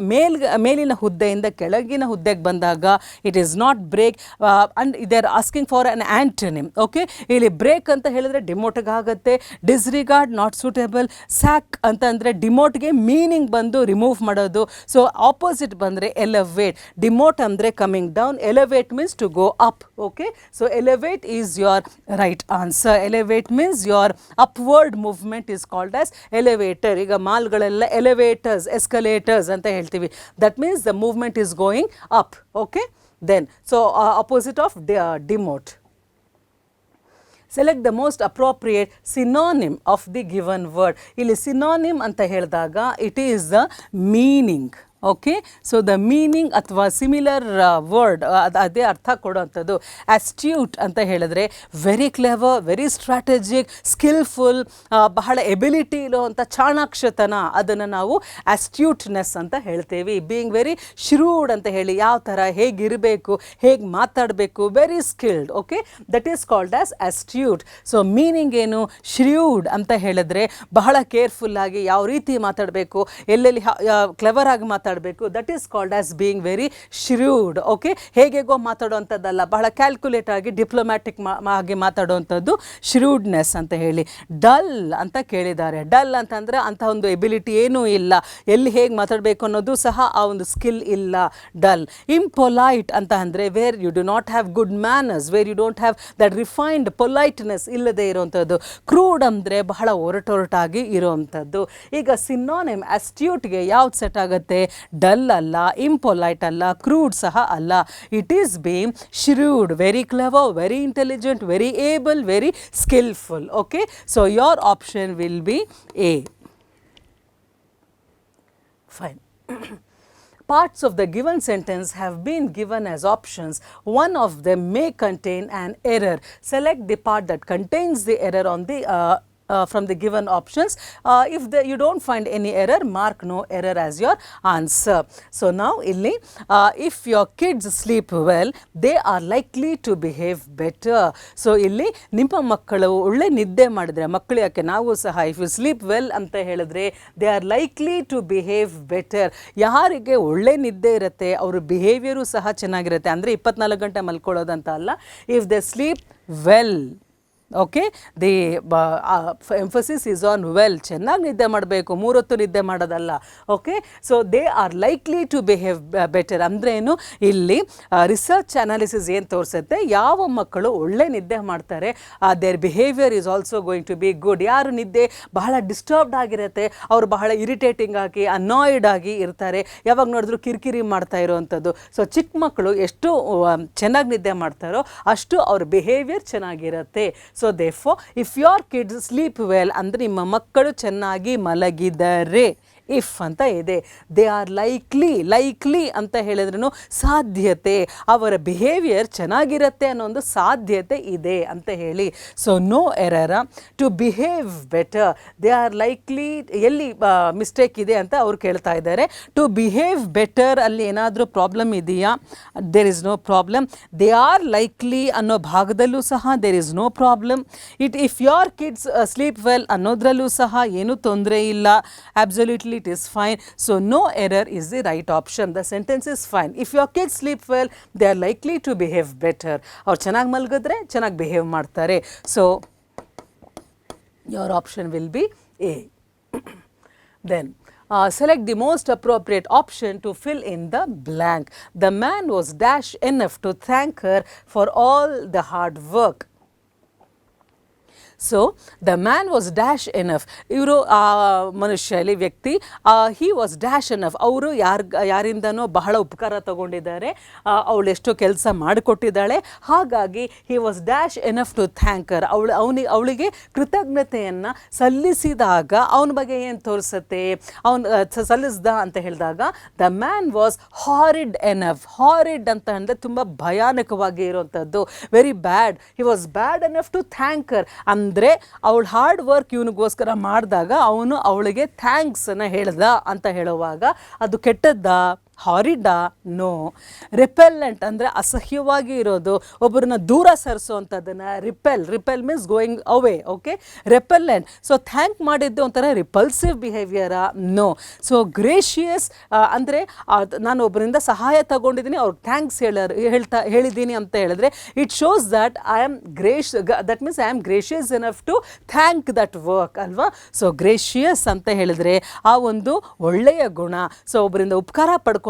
ಮೇಲಿನ ಹುದ್ದೆಯಿಂದ ಕೆಳಗಿನ ಹುದ್ದೆಗೆ ಬಂದಾಗ it is not break and they are asking for an antonym. Okay, ಇಲ್ಲಿ ಬ್ರೇಕ್ ಅಂತ ಹೇಳಿದ್ರೆ ಡಿಮೋಟ್ಗೆ ಆಗುತ್ತೆ. ಡಿಸ್ರಿಗಾರ್ಡ್ ನಾಟ್ ಸೂಟೇಬಲ್. ಸ್ಯಾಕ್ ಅಂತ ಅಂದರೆ ಡಿಮೋಟ್ಗೆ ಮೀನಿಂಗ್ ಬಂದು ರಿಮೂವ್ ಮಾಡೋದು. ಸೊ ಆಪೋಸಿಟ್ ಬಂದರೆ ಎಲಿವೇಟ್. ಡಿಮೋಟ್ ಅಂದರೆ coming down, elevate means to go up. Okay, so elevate is your right answer. Elevate means your upward movement is called as elevator. ಈಗ ಮಾಲ್ಗಳೆಲ್ಲ elevators, escalators ಅಂತ ಹೇಳ್ತೀವಿ. That means the movement is going up. Okay, then so opposite of demote. Select the most appropriate synonym of the given word. ಇಲ್ಲಿ synonym ಅಂತ ಹೇಳಿದಾಗ it is the meaning. Okay, so the meaning ಅಥವಾ similar word ಅದೇ ಅರ್ಥ ಕೊಡೋವಂಥದ್ದು. ಆಸ್ಟ್ಯೂಟ್ ಅಂತ ಹೇಳಿದ್ರೆ very clever, very strategic, skilful, ಬಹಳ ability ಇರೋವಂಥ ಚಾಣಾಕ್ಷತನ, ಅದನ್ನು ನಾವು ಆಸ್ಟ್ಯೂಟ್ನೆಸ್ ಅಂತ ಹೇಳ್ತೇವೆ. ಬೀಯಿಂಗ್ ವೆರಿ ಶ್ರೂಡ್ ಅಂತ ಹೇಳಿ, ಯಾವ ಥರ ಹೇಗಿರಬೇಕು, ಹೇಗೆ ಮಾತಾಡಬೇಕು, very skilled. Okay, that is called as astute. So meaning ಏನು? ಶ್ರ್ಯೂಡ್ ಅಂತ ಹೇಳಿದ್ರೆ ಬಹಳ ಕೇರ್ಫುಲ್ಲಾಗಿ ಯಾವ ರೀತಿ ಮಾತಾಡಬೇಕು, ಎಲ್ಲೆಲ್ಲಿ ಕ್ಲೆವರ್ ಆಗಿ ಮಾತಾಡಬೇಕು, that is called as being very shrewd. Okay, ಹೇಗೆಗೋ ಮಾತಾಡುವಂಥದ್ದಲ್ಲ, ಬಹಳ ಕ್ಯಾಲ್ಕುಲೇಟ್ ಆಗಿ ಡಿಪ್ಲೊಮ್ಯಾಟಿಕ್ ಆಗಿ ಮಾತಾಡುವಂಥದ್ದು ಶ್ರ್ಯೂಡ್ನೆಸ್ ಅಂತ ಹೇಳಿ. ಡಲ್ ಅಂತ ಕೇಳಿದ್ದಾರೆ. ಡಲ್ ಅಂತಂದರೆ ಅಂಥ ಒಂದು ಎಬಿಲಿಟಿ ಏನೂ ಇಲ್ಲ, ಎಲ್ಲಿ ಹೇಗೆ ಮಾತಾಡಬೇಕು ಅನ್ನೋದು ಸಹ ಆ ಒಂದು ಸ್ಕಿಲ್ ಇಲ್ಲ. ಡಲ್. ಇಂಪೊಲೈಟ್ ಅಂತ ಅಂದರೆ where you do not have good manners, where you don't have that refined politeness ಇಲ್ಲದೆ ಇರೋವಂಥದ್ದು. ಕ್ರೂಡ್ ಅಂದರೆ ಬಹಳ ಒರಟೊರಟಾಗಿ ಇರೋವಂಥದ್ದು. ಈಗ ಸಿನೋನಿಮ್ ಆಸ್ಟ್ಯೂಟ್ಗೆ ಯಾವ್ದು ಸೆಟ್ ಆಗುತ್ತೆ? ಡಲ್ ಅಲ್ಲ, ಇಂಪೊಲೈಟ್ ಅಲ್ಲ, ಕ್ರೂಡ್ ಸಹ ಅಲ್ಲ. It is being shrewd, very clever, very intelligent, very able, very skilful. Okay, so your option will be A. Fine. Parts of the given sentence have been given as options. One of them may contain an error. Select the part that contains the error on the from the given options. If you don't find any error, mark no error as your answer. So now illi if your kids sleep well, they are likely to behave better. So illi nimma makkalu ಒಳ್ಳೆ ನಿದ್ದೆ ಮಾಡಿದ್ರೆ, ಮಕ್ಕಳು ಯಾಕೆ ನಾವು ಸಹ if you sleep well ಅಂತ ಹೇಳಿದ್ರೆ they are likely to behave better. ಯಾರಿಗೆ ಒಳ್ಳೆ ನಿದ್ದೆ ಇರುತ್ತೆ ಅವ್ರ ಬಿಹೇವಿಯರು ಸಹ ಚೆನ್ನಾಗಿರುತ್ತೆ. ಅಂದರೆ 24 ಗಂಟೆ ಮಲ್ಕೊಳ್ಳೋದಂತ ಅಲ್ಲ. if they sleep well, okay the emphasis is on well, ಚೆನ್ನಾಗಿ ನಿದ್ದೆ ಮಾಡಬೇಕು, 3 ಹೊತ್ತು ನಿದ್ದೆ ಮಾಡೋದಲ್ಲ. Okay so they are likely to behave better ಅಂದರೆ ಏನು, ಇಲ್ಲಿ ರಿಸರ್ಚ್ ಅನಾಲಿಸಿಸ್ ಏನು ತೋರಿಸುತ್ತೆ, ಯಾವ ಮಕ್ಕಳು ಒಳ್ಳೆ ನಿದ್ದೆ ಮಾಡ್ತಾರೆ their behaviour is also going to be good. ಯಾರು ನಿದ್ದೆ ಬಹಳ ಡಿಸ್ಟರ್ಬ್ಡ್ ಆಗಿರುತ್ತೆ, ಅವರು ಬಹಳ ಇರಿಟೇಟಿಂಗ್ ಆಗಿ ಅನಾಯ್ಡ್ ಆಗಿ ಇರ್ತಾರೆ, ಯಾವಾಗ ನೋಡಿದ್ರು ಕಿರಿಕಿರಿ ಮಾಡ್ತಾ ಇರೋವಂಥದ್ದು. ಸೊ ಚಿಕ್ಕ ಮಕ್ಕಳು ಎಷ್ಟು ಚೆನ್ನಾಗಿ ನಿದ್ದೆ ಮಾಡ್ತಾರೋ ಅಷ್ಟು ಅವ್ರ ಬಿಹೇವಿಯರ್ ಚೆನ್ನಾಗಿರುತ್ತೆ. So therefore if your kids sleep well ಅಂದರೆ ನಿಮ್ಮ ಮಕ್ಕಳು ಚೆನ್ನಾಗಿ ಮಲಗಿದರೆ, ಇಫ್ ಅಂತ ಇದೆ, ದೇ ಆರ್ ಲೈಕ್ಲಿ ಅಂತ ಹೇಳಿದ್ರೂ ಸಾಧ್ಯತೆ, ಅವರ ಬಿಹೇವಿಯರ್ ಚೆನ್ನಾಗಿರುತ್ತೆ ಅನ್ನೋ ಒಂದು ಸಾಧ್ಯತೆ ಇದೆ ಅಂತ ಹೇಳಿ. So no error to behave better, they are likely, ಎಲ್ಲಿ ಮಿಸ್ಟೇಕ್ ಇದೆ ಅಂತ ಅವ್ರು ಕೇಳ್ತಾ ಇದ್ದಾರೆ. ಟು ಬಿಹೇವ್ ಬೆಟರ್ ಅಲ್ಲಿ ಏನಾದರೂ ಪ್ರಾಬ್ಲಮ್ ಇದೆಯಾ? There is no problem. They are likely ಅನ್ನೋ ಭಾಗದಲ್ಲೂ ಸಹ there is no problem. If your kids sleep well ಅನ್ನೋದ್ರಲ್ಲೂ ಸಹ ಏನೂ ತೊಂದರೆ ಇಲ್ಲ, absolutely it is fine. So no error is the right option. The sentence is fine. If your kids sleep well, they are likely to behave better. ಅವ್ರು ಚೆನ್ನಾಗಿ ಮಲಗಿದ್ರೆ ಚೆನ್ನಾಗಿ behave ಮಾಡ್ತಾರೆ. So your option will be A. Then select the most appropriate option to fill in the blank. The man was dash enough to thank her for all the hard work. So the man was dash enough, ಇವರು ಆ ಮನುಷ್ಯಲ್ಲಿ ವ್ಯಕ್ತಿ, ಹಿ was dash enough, ಅವರು ಯಾರಿಂದನೋ ಬಹಳ ಉಪಕಾರ ತಗೊಂಡಿದ್ದಾರೆ, ಅವಳು ಎಷ್ಟೋ ಕೆಲಸ ಮಾಡಿಕೊಟ್ಟಿದ್ದಾಳೆ, ಹಾಗಾಗಿ he was dash enough to thank her, ಅವಳಿಗೆ ಕೃತಜ್ಞತೆಯನ್ನು ಸಲ್ಲಿಸಿದಾಗ ಅವನ ಬಗ್ಗೆ ಏನು ತೋರಿಸುತ್ತೆ, ಅವನು ಸಲ್ಲಿಸ್ದ ಅಂತ ಹೇಳಿದಾಗ the man was horrid enough. Horrid ಅಂತ ಅಂದರೆ ತುಂಬ ಭಯಾನಕವಾಗಿ ಇರುವಂಥದ್ದು, very bad. He was bad enough to thank her ಅಂದರೆ ಅವಳು ಹಾರ್ಡ್ ವರ್ಕ್ ಇವನಿಗೋಸ್ಕರ ಮಾಡಿದಾಗ ಅವನು ಅವಳಿಗೆ ಥ್ಯಾಂಕ್ಸನ್ನು ಹೇಳ್ದ ಅಂತ ಹೇಳುವಾಗ ಅದು ಕೆಟ್ಟದ್ದಾ? ಹಾರಿಡಾ? ನೋ. ರಿಪೆಲ್ಲೆಂಟ್ ಅಂದರೆ ಅಸಹ್ಯವಾಗಿ ಇರೋದು, ಒಬ್ಬರನ್ನ ದೂರ ಸರಿಸೋವಂಥದ್ದನ್ನು repel means going away. Okay, repellent. So thank ಮಾಡಿದ್ದು ಒಂಥರ ರಿಪಲ್ಸಿವ್ ಬಿಹೇವಿಯರಾ? ನೋ. ಸೊ ಗ್ರೇಷಿಯಸ್ ಅಂದರೆ ನಾನು ಒಬ್ಬರಿಂದ ಸಹಾಯ ತಗೊಂಡಿದ್ದೀನಿ, ಅವ್ರಿಗೆ ಥ್ಯಾಂಕ್ಸ್ ಹೇಳಿದ್ದೀನಿ ಅಂತ ಹೇಳಿದ್ರೆ it shows that I am that means I am gracious enough to thank that work ಅಲ್ವಾ. ಸೊ ಗ್ರೇಷಿಯಸ್ ಅಂತ ಹೇಳಿದ್ರೆ ಆ ಒಂದು ಒಳ್ಳೆಯ ಗುಣ. ಸೊ ಒಬ್ಬರಿಂದ ಉಪಕಾರ ಪಡ್ಕೊಂಡು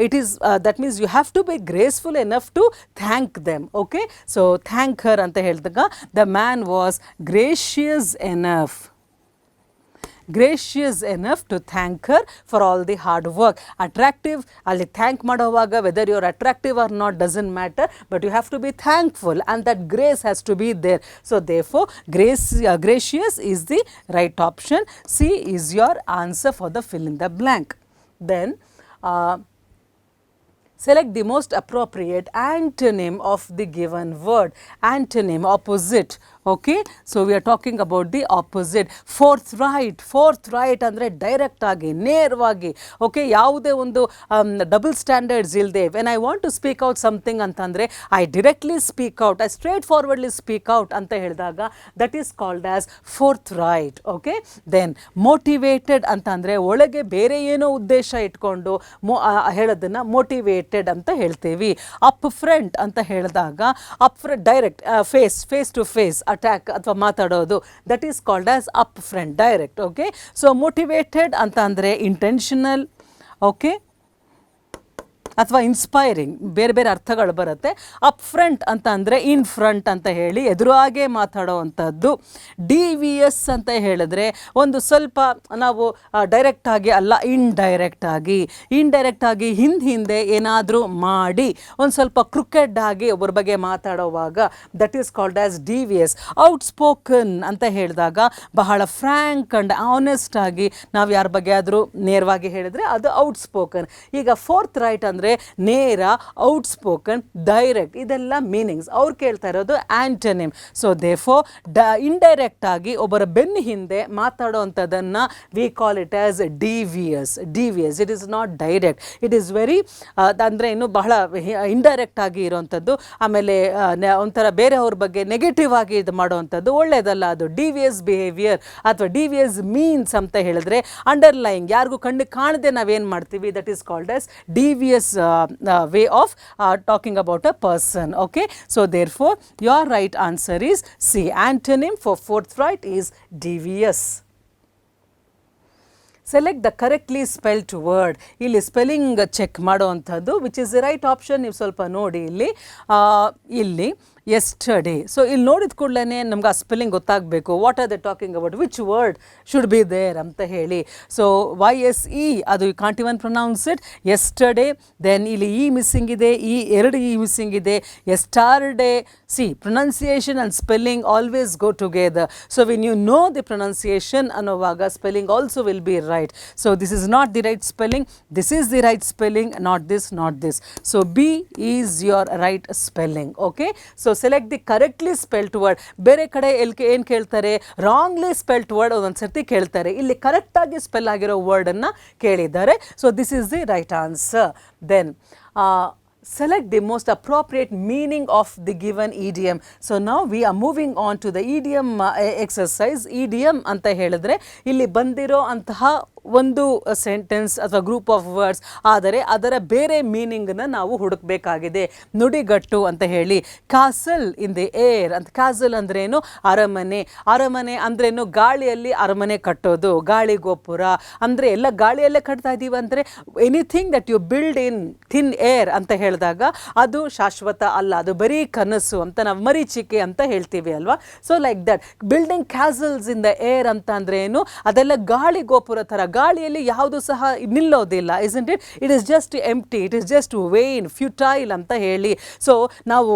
it is that means you have to be graceful enough to thank them. Okay, so thank her anta ಹೇಳಿದಾಗ the man was gracious enough to thank her for all the hard work. Attractive ಅಲ್ಲಿ thank ಮಾಡೋವಾಗ whether you are attractive or not doesn't matter, but you have to be thankful and that grace has to be there. So therefore gracious is the right option. C is your answer for the fill in the blank. Then select the most appropriate antonym of the given word. Antonym, opposite. Okay, so we are talking about the opposite. forthright ಅಂದರೆ direct ಆಗಿ ನೇರವಾಗಿ. Okay, ಯಾವುದೇ ಒಂದು double standards ಇಲ್ಲದೆ when I want to speak out something ಅಂತಂದರೆ I directly speak out, I straightforwardly speak out ಅಂತ ಹೇಳಿದಾಗ that is called as forthright. Okay, then motivated ಅಂತ ಅಂದರೆ ಒಳಗೆ ಬೇರೆ ಏನೋ ಉದ್ದೇಶ ಇಟ್ಕೊಂಡು ಹೇಳೋದನ್ನು ಮೋಟಿವೇಟೆಡ್ ಅಂತ ಹೇಳ್ತೀವಿ. ಅಪ್ ಫ್ರಂಟ್ ಅಂತ ಹೇಳಿದಾಗ direct face to face attack ಅಥವಾ ಮಾತಾಡೋದು, that is called as up front, direct. Okay, so motivated ಅಂತ ಅಂದರೆ ಇಂಟೆನ್ಷನಲ್, ಓಕೆ, ಅಥವಾ ಇನ್ಸ್ಪೈರಿಂಗ್, ಬೇರೆ ಬೇರೆ ಅರ್ಥಗಳು ಬರುತ್ತೆ. ಅಪ್ ಫ್ರಂಟ್ ಅಂತ ಅಂದರೆ ಇನ್ ಫ್ರಂಟ್ ಅಂತ ಹೇಳಿ ಎದುರಾಗೆ ಮಾತಾಡೋವಂಥದ್ದು. ಡಿವಿಯಸ್ ಅಂತ ಹೇಳಿದ್ರೆ ಒಂದು ಸ್ವಲ್ಪ ನಾವು ಡೈರೆಕ್ಟಾಗಿ ಅಲ್ಲ, ಇಂಡೈರೆಕ್ಟ್ ಆಗಿ ಹಿಂದೆ ಏನಾದರೂ ಮಾಡಿ ಒಂದು ಸ್ವಲ್ಪ ಕ್ರಿಕೆಡ್ ಆಗಿ ಒಬ್ಬರ ಬಗ್ಗೆ ಮಾತಾಡೋವಾಗ ದಟ್ ಈಸ್ ಕಾಲ್ಡ್ ಆಸ್ ಡಿವಿಯಸ್. ಔಟ್ಸ್ಪೋಕನ್ ಅಂತ ಹೇಳಿದಾಗ ಬಹಳ ಫ್ರ್ಯಾಂಕ್ ಆ್ಯಂಡ್ ಆನೆಸ್ಟ್ ಆಗಿ ನಾವು ಯಾರ ಬಗ್ಗೆ ಆದರೂ ನೇರವಾಗಿ ಹೇಳಿದರೆ ಅದು ಔಟ್ಸ್ಪೋಕನ್. ಈಗ forthright ಅಂದರೆ ನೇರ, ಔಟ್ಸ್ಪೋಕನ್, ಡೈರೆಕ್ಟ್, ಇದೆಲ್ಲ ಮೀನಿಂಗ್ಸ್. ಅವ್ರು ಕೇಳ್ತಾ ಇರೋದು ಆಂಟೋನಿಮ್. ಸೊ ದೇರ್ಫೋರ್ ಇಂಡೈರೆಕ್ಟ್ ಆಗಿ ಒಬ್ಬರ ಬೆನ್ನ ಹಿಂದೆ ಮಾತಾಡೋವಂಥದ್ದನ್ನು we call it as devious. It is not direct, it is very ಅಂದರೆ ಇನ್ನು ಬಹಳ ಇಂಡೈರೆಕ್ಟ್ ಆಗಿ ಇರೋವಂಥದ್ದು. ಆಮೇಲೆ ಒಂಥರ ಬೇರೆಯವ್ರ ಬಗ್ಗೆ ನೆಗೆಟಿವ್ ಆಗಿ ಇದು ಮಾಡೋವಂಥದ್ದು ಒಳ್ಳೆಯದಲ್ಲ. ಅದು ಡಿವಿಯಸ್ ಬಿಹೇವಿಯರ್ ಅಥವಾ ಡಿವಿಯಸ್ ಮೀನ್ಸ್ ಅಂತ ಹೇಳಿದ್ರೆ ಅಂಡರ್ಲೈಂಗ್, ಯಾರಿಗೂ ಕಣ್ಣು ಕಾಣದೆ ನಾವೇನು ಮಾಡ್ತೀವಿ, that is called as devious way of talking about a person. Okay, so therefore your right answer is C. Antonym for fourth right is devious. Select the correctly spelled word. ಇಲ್ಲಿ spelling check ಮಾಡುವಂಥದ್ದು which is the right option. ನೀವು ಸ್ವಲ್ಪ ನೋಡಿ ಇಲ್ಲಿ yesterday. So ಇಲ್ಲಿ ನೋಡಿದ ಕೂಡಲೇ ನಮ್ಗೆ ಆ ಸ್ಪೆಲ್ಲಿಂಗ್ ಗೊತ್ತಾಗಬೇಕು. What are they talking about, which word should be there ಅಂತ ಹೇಳಿ. ಸೊ YSE ಅದು you can't even pronounce it. yesterday, then ಇಲ್ಲಿ ಇ ಮಿಸ್ಸಿಂಗ್ ಇದೆ, ಈ ಎರಡು ಇ ಮಿಸ್ಸಿಂಗ್ ಇದೆ. yesterday, see pronunciation and spelling always go together. So when you know the pronunciation ಅನ್ನೋವಾಗ spelling also will be right. So this is not the right spelling, this is the right spelling, not this, not this. So B is your right spelling. Okay, so select the correctly spelt word. ಬೇರೆ ಕಡೆ ಏನು ಕೇಳ್ತಾರೆ, wrongly spelt word ಒಂದೊಂದು ಸರ್ತಿ ಕೇಳ್ತಾರೆ. ಇಲ್ಲಿ ಕರೆಕ್ಟಾಗಿ spell ಆಗಿರೋ ವರ್ಡನ್ನು ಕೇಳಿದ್ದಾರೆ. So this is the right answer. Then select the most appropriate meaning of the given idiom. So now we are moving on to the idiom exercise. Idiom ಅಂತ ಹೇಳಿದ್ರೆ ಇಲ್ಲಿ ಬಂದಿರೋ ಅಂತಹ ಒಂದು ಸೆಂಟೆನ್ಸ್ ಅಥವಾ ಗ್ರೂಪ್ ಆಫ್ ವರ್ಡ್ಸ್, ಆದರೆ ಅದರ ಬೇರೆ ಮೀನಿಂಗನ್ನು ನಾವು ಹುಡುಕಬೇಕಾಗಿದೆ. ನುಡಿಗಟ್ಟು ಅಂತ ಹೇಳಿ ಕ್ಯಾಸಲ್ ಇನ್ ದಿ ಏರ್ ಅಂತ. ಕ್ಯಾಸಲ್ ಅಂದ್ರೇನು, ಅರಮನೆ. ಅರಮನೆ ಅಂದ್ರೇನು, ಗಾಳಿಯಲ್ಲಿ ಅರಮನೆ ಕಟ್ಟೋದು, ಗಾಳಿ ಗೋಪುರ ಅಂದರೆ ಎಲ್ಲ ಗಾಳಿಯಲ್ಲೇ ಕಟ್ತಾ ಇದ್ದೀವಿ ಅಂದರೆ anything that you build in thin air ಅಂತ ಹೇಳಿದಾಗ ಅದು ಶಾಶ್ವತ ಅಲ್ಲ, ಅದು ಬರೀ ಕನಸು ಅಂತ ನಾವು ಮರೀಚಿಕೆ ಅಂತ ಹೇಳ್ತೀವಿ ಅಲ್ವಾ. So like that building castles in the air ಅಂತ ಅಂದ್ರೆ ಏನು, ಅದೆಲ್ಲ ಗಾಳಿ ಗೋಪುರ ಥರ, ಗಾಳಿಯಲ್ಲಿ ಯಾವುದು ಸಹ ನಿಲ್ಲೋದಿಲ್ಲ. Isn't it, it is just empty, it is just vain, futile ಅಂತ ಹೇಳಿ. ಸೊ ನಾವು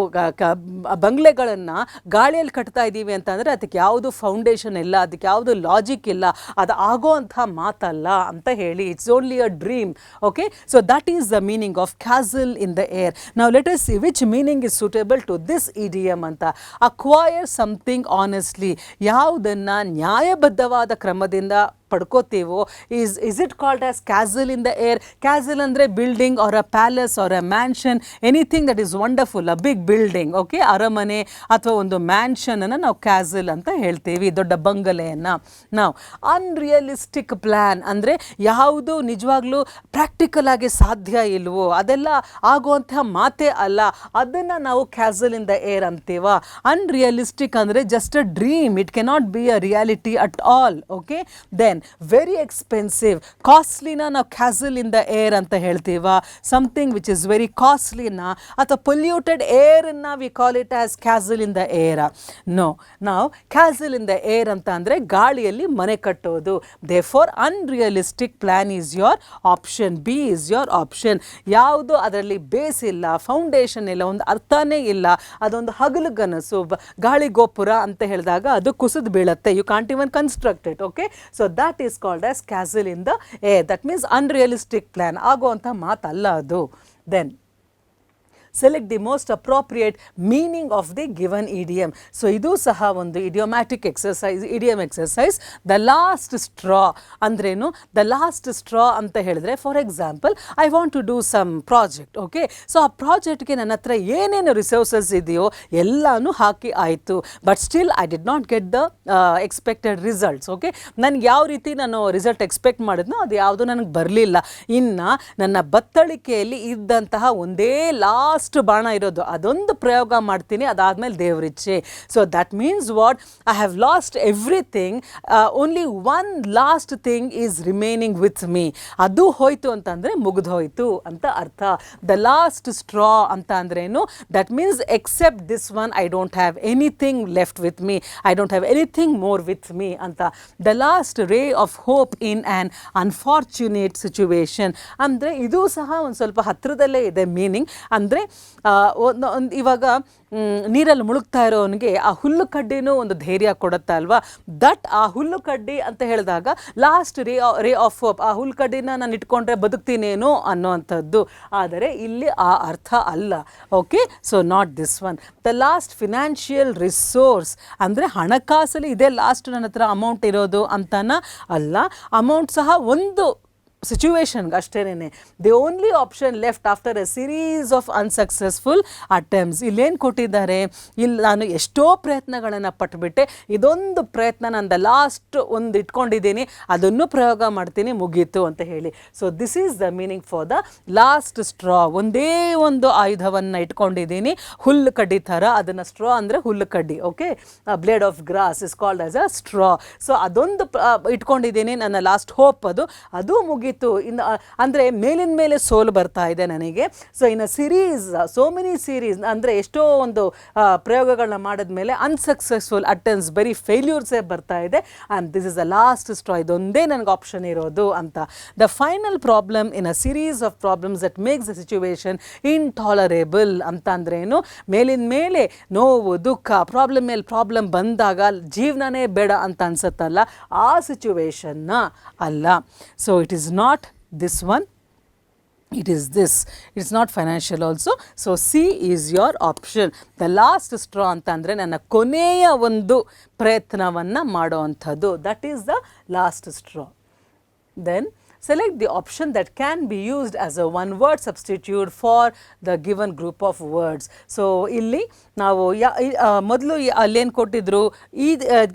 ಬಂಗ್ಲೆಗಳನ್ನು ಗಾಳಿಯಲ್ಲಿ ಕಟ್ತಾ ಇದ್ದೀವಿ ಅಂತಂದರೆ ಅದಕ್ಕೆ ಯಾವುದು ಫೌಂಡೇಶನ್ ಇಲ್ಲ, ಅದಕ್ಕೆ ಯಾವುದು ಲಾಜಿಕ್ ಇಲ್ಲ, ಅದು ಆಗೋ ಅಂಥ ಮಾತಲ್ಲ ಅಂತ ಹೇಳಿ. It's only a dream. Okay, so that is the meaning of castle in the air. ನಾವು let us see which meaning is suitable to this idiom ಅಂತ. ಅಕ್ವೈರ್ ಸಮಥಿಂಗ್ ಆನೆಸ್ಟ್ಲಿ, ಯಾವುದನ್ನು ನ್ಯಾಯಬದ್ಧವಾದ ಕ್ರಮದಿಂದ ಪಡ್ಕೋತೀವೋ is it called as castle in the air. Castle ಅಂದರೆ building or a palace or a mansion, anything that is wonderful, a big building. Okay, ಅರಮನೆ ಅಥವಾ ಒಂದು ಮ್ಯಾನ್ಷನನ್ನು ನಾವು ಕ್ಯಾಸಲ್ ಅಂತ ಹೇಳ್ತೀವಿ, ದೊಡ್ಡ ಬಂಗಲೆಯನ್ನು. ನಾವು ಅನ್ರಿಯಲಿಸ್ಟಿಕ್ ಪ್ಲ್ಯಾನ್ ಅಂದರೆ ಯಾವುದು ನಿಜವಾಗ್ಲೂ ಪ್ರಾಕ್ಟಿಕಲ್ ಆಗಿ ಸಾಧ್ಯ ಇಲ್ವೋ, ಅದೆಲ್ಲ ಆಗುವಂತಹ ಮಾತೇ ಅಲ್ಲ, ಅದನ್ನು ನಾವು ಕ್ಯಾಸಲ್ ಇನ್ ದ ಏರ್ ಅಂತೀವ. ಅನ್ರಿಯಲಿಸ್ಟಿಕ್ ಅಂದರೆ just a dream, it cannot be a reality at all. Okay, then very expensive, ಕಾಸ್ಟ್ಲಿನ ನಾವು ಕ್ಯಾಸಲ್ ಇನ್ ದ ಏರ್ ಅಂತ ಹೇಳ್ತೀವ. ಸಮಥಿಂಗ್ ವಿಚ್ ಇಸ್ ವೆರಿ ಕಾಸ್ಟ್ಲಿನ ಅಥವಾ ಪೊಲ್ಯೂಟೆಡ್ ಏರನ್ನು we call it as castle in the air. No, ನಾವು castle in the air ಅಂತ ಅಂದರೆ ಗಾಳಿಯಲ್ಲಿ ಮನೆ ಕಟ್ಟೋದು. Therefore unrealistic plan is your option. B is your option. ಯಾವುದು ಅದರಲ್ಲಿ ಬೇಸ್ ಇಲ್ಲ, ಫೌಂಡೇಶನ್ ಇಲ್ಲ, ಒಂದು ಅರ್ಥನೇ ಇಲ್ಲ, ಅದೊಂದು ಹಗಲುಗನಸು. ಗಾಳಿ ಗೋಪುರ ಅಂತ ಹೇಳಿದಾಗ ಅದು ಕುಸಿದು ಬೀಳುತ್ತೆ, you can't even construct it. Okay, so that is called as castle in the air. That means unrealistic plan. ಆಗುವಂಥ ಮಾತಲ್ಲ ಅದು. Then select the most appropriate meaning of the given idiom. So ಇದು ಸಹ ಒಂದು idiomatic exercise, idiom exercise. The last straw ಅಂದ್ರೇನು, the last straw ಅಂತ ಹೇಳಿದ್ರೆ, for example I want to do some project. Okay, so ಆ ಪ್ರಾಜೆಕ್ಟ್ಗೆ ನನ್ನ ಹತ್ರ ಏನೇನು ರಿಸೋರ್ಸಸ್ ಇದೆಯೋ ಎಲ್ಲನೂ ಹಾಕಿ ಆಯಿತು, but still I did not get the expected results. Okay, ನನಗೆ ಯಾವ ರೀತಿ ನಾನು ರಿಸಲ್ಟ್ ಎಕ್ಸ್ಪೆಕ್ಟ್ ಮಾಡಿದ್ನೋ ಅದು ಯಾವುದು ನನಗೆ ಬರಲಿಲ್ಲ. ಇನ್ನು ನನ್ನ ಬತ್ತಳಿಕೆಯಲ್ಲಿ ಇದ್ದಂತಹ ಒಂದೇ ಲಾಸ್ಟ್ ಬಾಣ ಇರೋದು, ಅದೊಂದು ಪ್ರಯೋಗ ಮಾಡ್ತೀನಿ, ಅದಾದ್ಮೇಲೆ ದೇವರಿಚ್ಛೆ. So that means what, I have lost everything, only one last thing is remaining with me. ಅದು ಹೋಯ್ತು ಅಂತಂದರೆ ಮುಗಿದು ಹೋಯ್ತು ಅಂತ ಅರ್ಥ. ದ ಲಾಸ್ಟ್ ಸ್ಟ್ರಾ ಅಂತ ಅಂದ್ರೇನು, that means except this one I don't have anything left with me, I don't have anything more with me ಅಂತ. The last ray of hope in an unfortunate situation ಅಂದರೆ ಇದು ಸಹ ಒಂದು ಸ್ವಲ್ಪ ಹತ್ತಿರದಲ್ಲೇ ಇದೆ ಮೀನಿಂಗ್. ಅಂದರೆ ಇವಾಗ ನೀರಲ್ಲಿ ಮುಳುಗ್ತಾ ಇರೋವನಿಗೆ ಆ ಹುಲ್ಲು ಕಡ್ಡಿನೂ ಒಂದು ಧೈರ್ಯ ಕೊಡುತ್ತೆ ಅಲ್ವಾ. ದಟ್ ಆ ಹುಲ್ಲು ಕಡ್ಡಿ ಅಂತ ಹೇಳಿದಾಗ ಲಾಸ್ಟ್ ರೇ ಆಫ್ ಹೋಪ್, ಆ ಹುಲ್ಲು ಕಡ್ಡಿನ ನಾನು ಇಟ್ಕೊಂಡ್ರೆ ಬದುಕ್ತೀನೇನೋ ಅನ್ನೋವಂಥದ್ದು. ಆದರೆ ಇಲ್ಲಿ ಆ ಅರ್ಥ ಅಲ್ಲ. Okay, so not this one. The last financial resource ಅಂದರೆ ಹಣಕಾಸಲ್ಲಿ ಇದೇ ಲಾಸ್ಟ್ ನನ್ನ ಹತ್ರ ಅಮೌಂಟ್ ಇರೋದು ಅಂತನ ಅಲ್ಲ. ಅಮೌಂಟ್ ಸಹ ಒಂದು ಸಿಚುವೇಶನ್ಗೆ ಅಷ್ಟೇನೆ. The only option left after A series of unsuccessful attempts. ಇಲ್ಲೇನು ಕೊಟ್ಟಿದ್ದಾರೆ, ಇಲ್ಲಿ ನಾನು ಎಷ್ಟೋ ಪ್ರಯತ್ನಗಳನ್ನು ಪಟ್ಟುಬಿಟ್ಟೆ, ಇದೊಂದು ಪ್ರಯತ್ನ ನಂದು ಲಾಸ್ಟ್ ಒಂದು ಇಟ್ಕೊಂಡಿದ್ದೀನಿ, ಅದನ್ನು ಪ್ರಯೋಗ ಮಾಡ್ತೀನಿ, ಮುಗೀತು ಅಂತ ಹೇಳಿ. So this is the meaning for the last straw. ಒಂದೇ ಒಂದು ಆಯುಧವನ್ನು ಇಟ್ಕೊಂಡಿದ್ದೀನಿ, ಹುಲ್ಲು ಕಡ್ಡಿ ಥರ. ಅದನ್ನು ಸ್ಟ್ರಾ ಅಂದರೆ ಹುಲ್ಲು ಕಡ್ಡಿ. Okay, blade of grass is called as a straw. So ಅದೊಂದು ಇಟ್ಕೊಂಡಿದ್ದೀನಿ, ನನ್ನ ಲಾಸ್ಟ್ ಹೋಪ್ ಅದು ಮುಗೀತು. ಇನ್ನು ಅಂದರೆ ಮೇಲಿನ ಮೇಲೆ ಸೋಲು ಬರ್ತಾ ಇದೆ ನನಗೆ. So in a series, so many series ಅಂದರೆ ಎಷ್ಟೋ ಒಂದು ಪ್ರಯೋಗಗಳನ್ನ ಮಾಡಿದ್ಮೇಲೆ ಅನ್ಸಕ್ಸಸ್ಫುಲ್ ಅಟೆಂಪ್ಟ್ಸ್, ಬರೀ ಫೇಲ್ಯೂರ್ಸೇ ಬರ್ತಾ ಇದೆ. And this is the last straw, ಇದೊಂದೇ ನನಗೆ ಆಪ್ಷನ್ ಇರೋದು ಅಂತ. The final problem in a series of problems that makes the situation intolerable ಅಂತ ಅಂದ್ರೇನು, ಮೇಲಿನ ಮೇಲೆ ನೋವು, ದುಃಖ, ಪ್ರಾಬ್ಲಮ್ ಮೇಲೆ ಪ್ರಾಬ್ಲಮ್ ಬಂದಾಗ ಜೀವನನೇ ಬೇಡ ಅಂತ ಅನ್ಸುತ್ತಲ್ಲ, ಆ ಸಿಚುವೇಶನ್ನ ಅಲ್ಲ. So it is not this one, it is this. It's not financial also. So C is your option. The last straw ಅಂತಂದರೆ ನನ್ನ ಕೊನೆಯ ಒಂದು ಪ್ರಯತ್ನವನ್ನು ಮಾಡೋ ಅಂಥದ್ದು, that is the last straw. Then select the option that can be used as a one word substitute for the given group of words. So ಇಲ್ಲಿ ನಾವು ಮೊದಲು ಅಲ್ಲೇನು ಕೊಟ್ಟಿದ್ರು,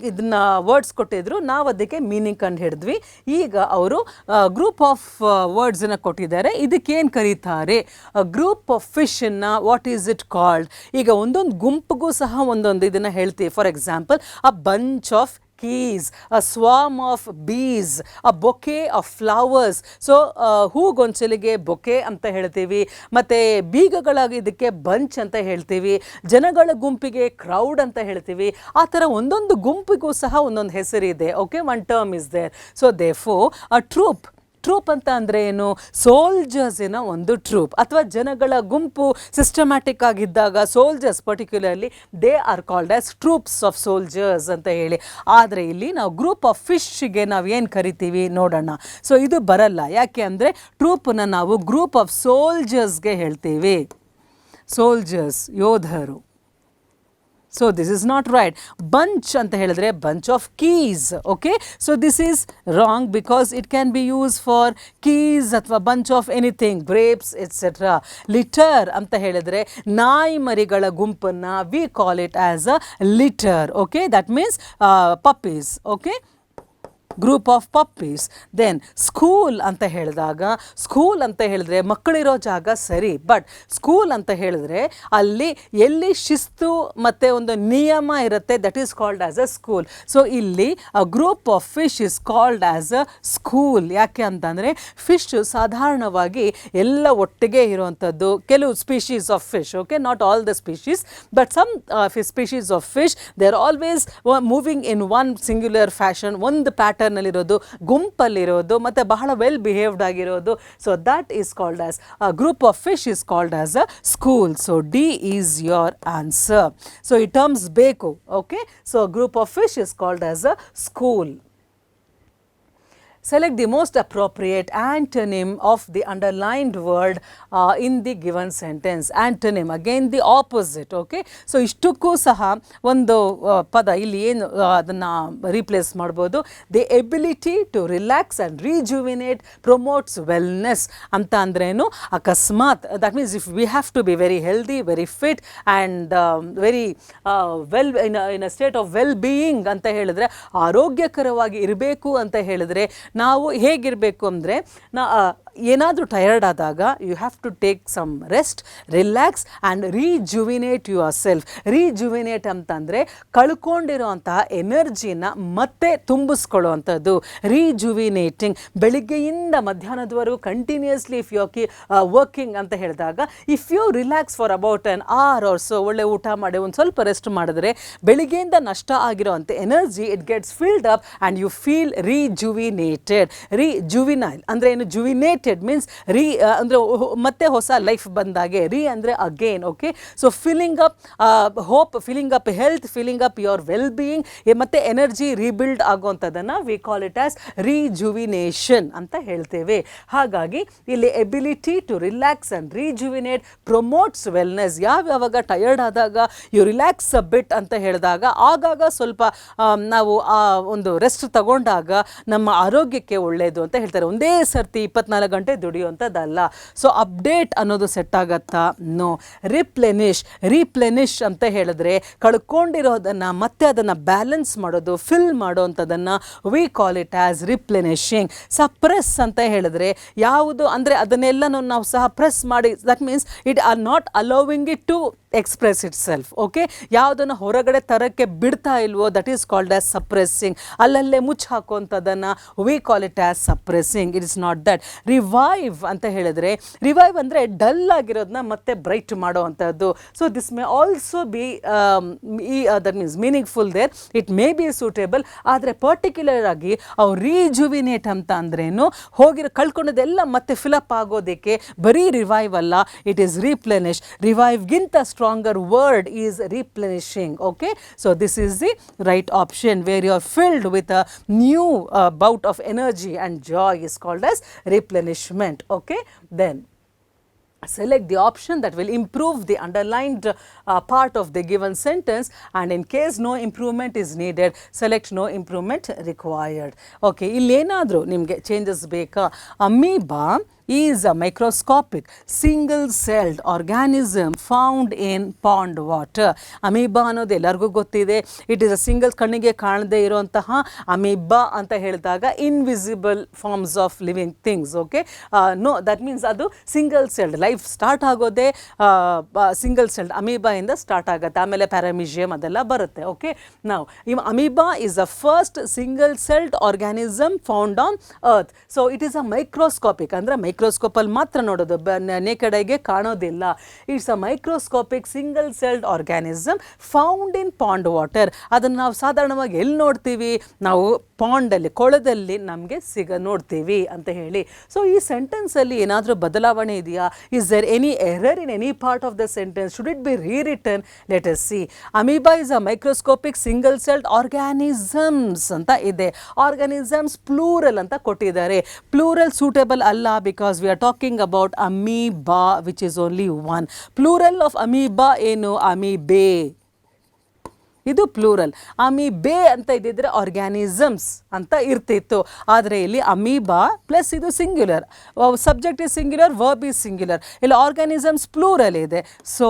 ಇದನ್ನ ವರ್ಡ್ಸ್ ಕೊಟ್ಟಿದ್ರು, ನಾವು ಅದಕ್ಕೆ ಮೀನಿಂಗ್ ಕಂಡು ಹಿಡಿದ್ವಿ. ಈಗ ಅವರು ಗ್ರೂಪ್ ಆಫ್ ವರ್ಡ್ಸನ್ನು ಕೊಟ್ಟಿದ್ದಾರೆ, ಇದಕ್ಕೇನು ಕರೀತಾರೆ, ಗ್ರೂಪ್ ಆಫ್ ಫಿಶನ್ನು ವಾಟ್ ಈಸ್ ಇಟ್ ಕಾಲ್ಡ್. ಈಗ ಒಂದೊಂದು ಗುಂಪಿಗೂ ಸಹ ಒಂದೊಂದು ಇದನ್ನು ಹೇಳ್ತೀವಿ. For example, a bunch of keys, a swarm of bees, a bouquet of flowers. So ಹೂಗೊಂಚಲಿಗೆ ಬೊಕೆ ಅಂತ ಹೇಳ್ತೀವಿ, ಮತ್ತು ಬೀಗಗಳಾಗಿ ಇದಕ್ಕೆ ಬಂಚ್ ಅಂತ ಹೇಳ್ತೀವಿ, ಜನಗಳ ಗುಂಪಿಗೆ ಕ್ರೌಡ್ ಅಂತ ಹೇಳ್ತೀವಿ. ಆ ಥರ ಒಂದೊಂದು ಗುಂಪಿಗೂ ಸಹ ಒಂದೊಂದು ಹೆಸರಿದೆ. Okay, one term is there. So therefore a troop ಅಂತ ಅಂದರೆ ಏನು, ಸೋಲ್ಜರ್ಸಿನ ಒಂದು ಟ್ರೂಪ್ ಅಥವಾ ಜನಗಳ ಗುಂಪು ಸಿಸ್ಟಮ್ಯಾಟಿಕ್ ಆಗಿದ್ದಾಗ soldiers particularly they are called as troops of soldiers ಅಂತ ಹೇಳಿ. ಆದರೆ ಇಲ್ಲಿ ನಾವು ಗ್ರೂಪ್ ಆಫ್ ಫಿಶ್ಗೆ ನಾವು ಏನು ಕರಿತೀವಿ ನೋಡೋಣ. ಸೊ ಇದು ಬರಲ್ಲ, ಯಾಕೆ ಅಂದರೆ ಟ್ರೂಪನ್ನ ನಾವು ಗ್ರೂಪ್ ಆಫ್ ಸೋಲ್ಜರ್ಸ್ಗೆ ಹೇಳ್ತೀವಿ, ಸೋಲ್ಜರ್ಸ್ ಯೋಧರು. So this is not right. Bunch anta helidre bunch of keys. Okay, so this is wrong because it can be used for keys athwa bunch of anything, grapes etc. Litter anta helidre ನಾಯಿ ಮರಿಗಳ ಗುಂಪನ್ನ we call it as a litter. Okay, that means puppies. Okay, group of puppies. Then school ಅಂತ ಹೇಳಿದಾಗ, school ಅಂತ ಹೇಳಿದ್ರೆ ಮಕ್ಕಳಿರೋ ಜಾಗ ಸರಿ, but school ಅಂತ ಹೇಳಿದ್ರೆ ಅಲ್ಲಿ ಎಲ್ಲಿ ಶಿಸ್ತು ಮತ್ತು ಒಂದು ನಿಯಮ ಇರುತ್ತೆ, that is called as a school. So ಇಲ್ಲಿ group of fish is called as a school. ಯಾಕೆ ಅಂತಂದರೆ ಫಿಶ್ ಸಾಧಾರಣವಾಗಿ ಎಲ್ಲ ಒಟ್ಟಿಗೆ ಇರುವಂಥದ್ದು. ಕೆಲವು species of fish, okay, not all the species, but some species of fish they are always moving in one singular fashion, ಒಂದು pattern ನಲ್ಲಿರೋದು, ಗುಂಪಲ್ಲಿರೋದು, ಮತ್ತು ಬಹಳ ವೆಲ್ ಬಿಹೇವ್ಡ್ ಆಗಿರೋದು. So that is called as group of fish is called as a school. So D is your answer. So ಈ terms ಬೇಕು. Okay, so group of fish is called as a school. Select the most appropriate antonym of the underlined word in the given sentence. Antonym, again the opposite. Okay, so ishtukku saha ಒಂದು ಪದ ಇಲ್ಲಿ ಏನು ಅದನ್ನು replace ಮಾಡ್ಬೋದು. The ability to relax and rejuvenate promotes wellness ಅಂತ ಅಂದ್ರೇನು, ಅಕಸ್ಮಾತ್ that means if we have to be very healthy, very fit and very well in a state of well being ಅಂತ ಹೇಳಿದ್ರೆ, ಆರೋಗ್ಯಕರವಾಗಿ ಇರಬೇಕು ಅಂತ ಹೇಳಿದ್ರೆ ನಾವು ಹೇಗಿರಬೇಕು ಅಂದರೆ, ಏನಾದರೂ ಟಯರ್ಡ್ ಆದಾಗ you have to take some rest, relax and rejuvenate yourself. Rejuvenate ಅಂತಂದರೆ ಕಳ್ಕೊಂಡಿರೋಂತಹ ಎನರ್ಜಿನ ಮತ್ತೆ ತುಂಬಿಸ್ಕೊಳ್ಳುವಂಥದ್ದು, ರಿಜುವಿನೇಟಿಂಗ್. ಬೆಳಿಗ್ಗೆಯಿಂದ ಮಧ್ಯಾಹ್ನದವರೆಗೂ ಕಂಟಿನ್ಯೂಸ್ಲಿ ಇಫ್ ಯು ವರ್ಕಿಂಗ್ ಅಂತ ಹೇಳಿದಾಗ, if you relax for about an hour or so, ಒಳ್ಳೆ ಊಟ ಮಾಡಿ ಒಂದು ಸ್ವಲ್ಪ ರೆಸ್ಟ್ ಮಾಡಿದ್ರೆ ಬೆಳಿಗ್ಗೆಯಿಂದ ನಷ್ಟ ಆಗಿರೋಂಥ energy it gets filled up and you feel rejuvenated. ರಿಜುವಿನೈಲ್ ಅಂದರೆ ಏನು, ಜುವಿನೇಟ್ ರಿನೋವೇಟೆಡ್ ಮೀನ್ಸ್ ಅಂದರೆ ಮತ್ತೆ ಹೊಸ ಲೈಫ್ ಬಂದಾಗೆ, ಅಂದರೆ again. Okay, so filling up hope, filling up health, filling up your well being, ಮತ್ತು ಎನರ್ಜಿ ರೀಬಿಲ್ಡ್ ಆಗುವಂಥದ್ದನ್ನು we call it as rejuvenation ಅಂತ ಹೇಳ್ತೇವೆ. ಹಾಗಾಗಿ ಇಲ್ಲಿ ability to relax and rejuvenate promotes wellness. ಯಾವ್ಯಾವಾಗ ಟಯರ್ಡ್ ಆದಾಗ ಯು ರಿಲ್ಯಾಕ್ಸ್ ಅ ಬಿಟ್ ಅಂತ ಹೇಳಿದಾಗ ಆಗಾಗ ಸ್ವಲ್ಪ ನಾವು ಒಂದು ರೆಸ್ಟ್ ತಗೊಂಡಾಗ ನಮ್ಮ ಆರೋಗ್ಯಕ್ಕೆ ಒಳ್ಳೆಯದು ಅಂತ ಹೇಳ್ತಾರೆ. ಒಂದೇ ಸರ್ತಿ 24 ಗಂಟೆ ದುಡಿಯುವಂಥದ್ದಲ್ಲ. ಸೊ ಅಪ್ಡೇಟ್ ಅನ್ನೋದು ಸೆಟ್ ಆಗತ್ತಾ? ನೋ. ರೀಪ್ಲೆನಿಶ್ ಅಂತ ಹೇಳಿದ್ರೆ ಕಳ್ಕೊಂಡಿರೋದನ್ನು ಮತ್ತೆ ಅದನ್ನು ಬ್ಯಾಲೆನ್ಸ್ ಮಾಡೋದು, ಫಿಲ್ ಮಾಡೋವಂಥದ್ದನ್ನು we call it as replenishing. Suppress ಅಂತ ಹೇಳಿದ್ರೆ ಯಾವುದು ಅಂದರೆ ಅದನ್ನೆಲ್ಲನೂ ನಾವು ಸಹ ಪ್ರೆಸ್ ಮಾಡಿ, that means it are not allowing it to express itself. Okay, ಯಾವುದನ್ನು ಹೊರಗಡೆ ತರಕ್ಕೆ ಬಿಡ್ತಾ ಇಲ್ವೋ that is called as suppressing. ಅಲ್ಲಲ್ಲೇ ಮುಚ್ಚಿ ಹಾಕುವಂಥದ್ದನ್ನು we call it as suppressing. It is not that. Revive ಅಂತ ಹೇಳಿದ್ರೆ, ರಿವೈವ್ ಅಂದರೆ ಡಲ್ ಆಗಿರೋದನ್ನ ಮತ್ತೆ ಬ್ರೈಟ್ ಮಾಡೋವಂಥದ್ದು. So this may also be that means meaningful there, it may be suitable. ಆದರೆ ಪರ್ಟಿಕ್ಯುಲರ್ ಆಗಿ ಅವು ರೀಜುವಿನೇಟ್ ಅಂತ ಅಂದ್ರೇನು, ಕಳ್ಕೊಂಡದೆಲ್ಲ ಮತ್ತೆ ಫಿಲಪ್ ಆಗೋದಕ್ಕೆ ಬರೀ ರಿವೈವ್ ಅಲ್ಲ, ಇಟ್ ಈಸ್ ರೀಪ್ಲೆನಿಶ್. ರಿವೈವ್ಗಿಂತ stronger word is replenishing. Okay, so this is the right option where you are filled with a new bout of energy and joy is called as replenishment. Okay, then select the option that will improve the underlined part of the given sentence, and in case no improvement is needed, select no improvement required. Okay, illenadru nimge changes beka. Amoeba is a microscopic single-celled organism found in pond water. Amoeba ಅನ್ನೋದು ಎಲ್ಲರಿಗೂ ಗೊತ್ತಿದೆ. It is a single, ಕಣ್ಣಿಗೆ ಕಾಣದೇ ಇರುವಂತಹ amoeba ಅಂತ ಹೇಳಿದಾಗ invisible forms of living things. Okay, no, that means ಅದು single celled. Life start ಆಗೋದೇ ಸಿಂಗಲ್ ಸೆಲ್ಡ್ ಅಮೀಬಾಯಿಂದ ಸ್ಟಾರ್ಟ್ ಆಗುತ್ತೆ. ಆಮೇಲೆ ಪ್ಯಾರಾಮಿಷಿಯಮ್ ಅದೆಲ್ಲ ಬರುತ್ತೆ. ಓಕೆ, ನಾವು amoeba is a first single celled organism found on earth. So it is a microscopic ಅಂದರೆ ಮೈಕ್ರೋಸ್ಕೋಪಲ್ಲಿ ಮಾತ್ರ ನೋಡೋದು, ನೇಕೆಡ್ ಐಗೆ ಕಾಣೋದಿಲ್ಲ. It's a microscopic single celled organism found in pond water. ಅದನ್ನು ನಾವು ಸಾಧಾರಣವಾಗಿ ಎಲ್ಲಿ ನೋಡ್ತೀವಿ? ನಾವು ಪಾಂಡಲ್ಲಿ, ಕೊಳದಲ್ಲಿ ನಮಗೆ ನೋಡ್ತೀವಿ ಅಂತ ಹೇಳಿ. ಸೊ ಈ ಸೆಂಟೆನ್ಸಲ್ಲಿ ಏನಾದರೂ ಬದಲಾವಣೆ ಇದೆಯಾ? Is there any error in any part of the sentence? Should it be rewritten? Let us see. Amoeba is a microscopic single celled organisms ಅಂತ ಇದೆ. ಆರ್ಗ್ಯಾನಿಸಮ್ಸ್ ಪ್ಲೂರಲ್ ಅಂತ ಕೊಟ್ಟಿದ್ದಾರೆ. ಪ್ಲೂರಲ್ ಸೂಟೇಬಲ್ ಅಲ್ಲ, because we are talking about amoeba, which is only one. Plural of amoeba ಏನು? amoebae. ಇದು ಪ್ಲೂರಲ್. Amoebae ಅಂತ ಇದ್ದಿದ್ರೆ ಆರ್ಗ್ಯಾನಿಸಮ್ಸ್ ಅಂತ ಇರ್ತಿತ್ತು. ಆದರೆ ಇಲ್ಲಿ ಅಮೀಬಾ ಪ್ಲಸ್ ಇದು singular, subject is singular, verb is singular. ಇಲ್ಲಿ ಆರ್ಗ್ಯಾನಿಸಮ್ಸ್ ಪ್ಲೂರಲ್ ಇದೆ. So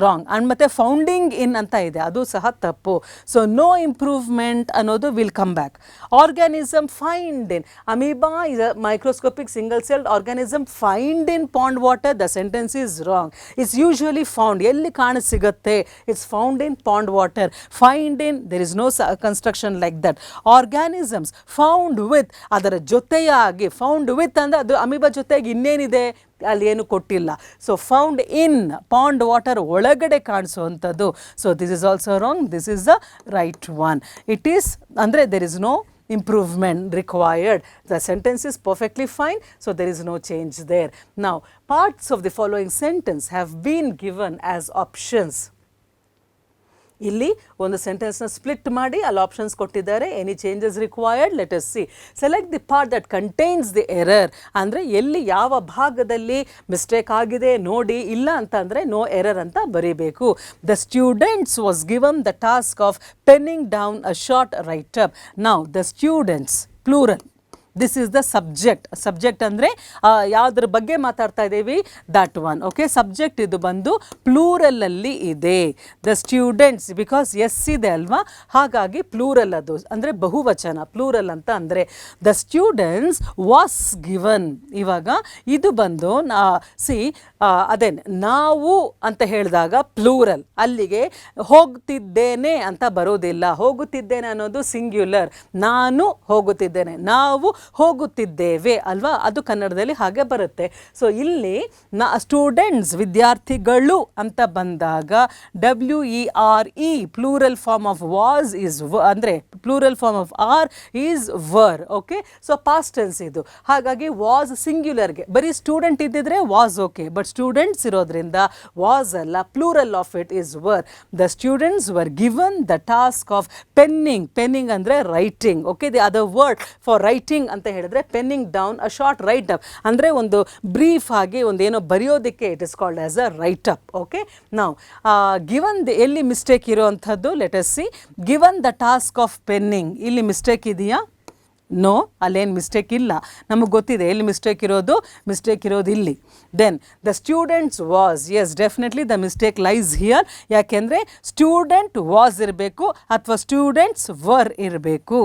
wrong. ಆ್ಯಂಡ್ ಮತ್ತು ಫೌಂಡಿಂಗ್ ಇನ್ ಅಂತ ಇದೆ, ಅದು ಸಹ ತಪ್ಪು. ಸೊ ನೋ ಇಂಪ್ರೂವ್ಮೆಂಟ್ ಅನ್ನೋದು will come back. Organism find in, amoeba is a microscopic single celled organism find in pond water. The sentence is wrong. It's usually found. ಎಲ್ಲಿ ಕಾಣಸಿಗುತ್ತೆ? It's found in pond water. Find in, there is no construction like that. Organisms found with, ಅದರ ಜೊತೆಯಾಗಿ, found with ಅಂದರೆ ಅದು amoeba ಜೊತೆಯಾಗಿ ಇನ್ನೇನಿದೆ ಅಲ್ಲಿ ಏನು ಕೊಟ್ಟಿಲ್ಲ. So found in, pond water ಒಳಗಡೆ ಕಾಣಿಸುವಂಥದ್ದು. So this is also wrong. This is the right one. It is ಅಂದರೆ there is no improvement required. The sentence is perfectly fine, so there is no change there. Now, parts of the following sentence have been given as options. ಇಲ್ಲಿ ಒಂದು ಸೆಂಟೆನ್ಸ್ನ split ಮಾಡಿ ಅಲ್ಲಿ options ಕೊಟ್ಟಿದ್ದಾರೆ. Any changes required? Let us C. Select the part that contains the error. ಅಂದರೆ ಎಲ್ಲಿ ಯಾವ ಭಾಗದಲ್ಲಿ mistake ಆಗಿದೆ ನೋಡಿ, ಇಲ್ಲ ಅಂತಂದರೆ ನೋ ಎರರ್ ಅಂತ ಬರೀಬೇಕು. The students was given the task of Penning down a short write up. Now the students plural. This is the subject. Subject ಅಂದರೆ ಯಾವುದ್ರ ಬಗ್ಗೆ ಮಾತಾಡ್ತಾ ಇದ್ದೀವಿ? That one. ಓಕೆ, ಸಬ್ಜೆಕ್ಟ್ ಇದು ಬಂದು ಪ್ಲೂರಲಲ್ಲಿ ಇದೆ. ದ ಸ್ಟೂಡೆಂಟ್ಸ್, ಬಿಕಾಸ್ ಎಸ್ ಇದೆ ಅಲ್ವಾ, ಹಾಗಾಗಿ ಪ್ಲೂರಲ್ ಅದು ಅಂದರೆ ಬಹುವಚನ. ಪ್ಲೂರಲ್ ಅಂತ ಅಂದರೆ ದ ಸ್ಟೂಡೆಂಟ್ಸ್ ವಾಸ್ ಗಿವನ್. ಇವಾಗ ಇದು ಬಂದು ಅದೇನು ನಾವು ಅಂತ ಹೇಳಿದಾಗ ಪ್ಲೂರಲ್, ಅಲ್ಲಿಗೆ ಹೋಗ್ತಿದ್ದೇನೆ ಅಂತ ಬರೋದಿಲ್ಲ. ಹೋಗುತ್ತಿದ್ದೇನೆ ಅನ್ನೋದು ಸಿಂಗ್ಯುಲರ್. ನಾನು ಹೋಗುತ್ತಿದ್ದೇನೆ, ನಾವು ಹೋಗುತ್ತಿದ್ದೇವೆ ಅಲ್ವಾ, ಅದು ಕನ್ನಡದಲ್ಲಿ ಹಾಗೆ ಬರುತ್ತೆ. ಸೊ ಇಲ್ಲಿ ಸ್ಟೂಡೆಂಟ್ಸ್ ವಿದ್ಯಾರ್ಥಿಗಳು ಅಂತ ಬಂದಾಗ WERE plural form of was is ಅಂದರೆ plural form of are is were. Okay, so past tense ಇದು. ಹಾಗಾಗಿ ವಾಸ್ ಸಿಂಗ್ಯುಲರ್ಗೆ ಬರೀ ಸ್ಟೂಡೆಂಟ್ ಇದ್ದಿದ್ರೆ ವಾಸ್ ಓಕೆ, ಬಟ್ ಸ್ಟೂಡೆಂಟ್ಸ್ ಇರೋದ್ರಿಂದ ವಾಸ್ ಅಲ್ಲ, plural of it is were. The students were given the task of penning. Penning ಅಂದರೆ writing. Okay, the other word for writing ಅಂತ ಹೇಳಿದ್ರೆ penning down a short write up, ಅಂದರೆ ಒಂದು brief ಆಗಿ ಒಂದೇನೋ ಬರೆಯೋದಕ್ಕೆ it is called as a write up. Okay, ನಾವು given ಎಲ್ಲಿ ಮಿಸ್ಟೇಕ್ ಇರೋವಂಥದ್ದು, let us see. Given the task of penning, ಇಲ್ಲಿ ಮಿಸ್ಟೇಕ್ ಇದೆಯಾ? ನೋ, ಅಲ್ಲೇನು ಮಿಸ್ಟೇಕ್ ಇಲ್ಲ. ನಮಗೆ ಗೊತ್ತಿದೆ ಎಲ್ಲಿ ಮಿಸ್ಟೇಕ್ ಇರೋದು ಇಲ್ಲಿ. Then the students was, yes definitely the mistake lies here. ಯಾಕೆಂದರೆ ಸ್ಟೂಡೆಂಟ್ ವಾಸ್ ಇರಬೇಕು ಅಥವಾ ಸ್ಟೂಡೆಂಟ್ಸ್ ವರ್ ಇರಬೇಕು.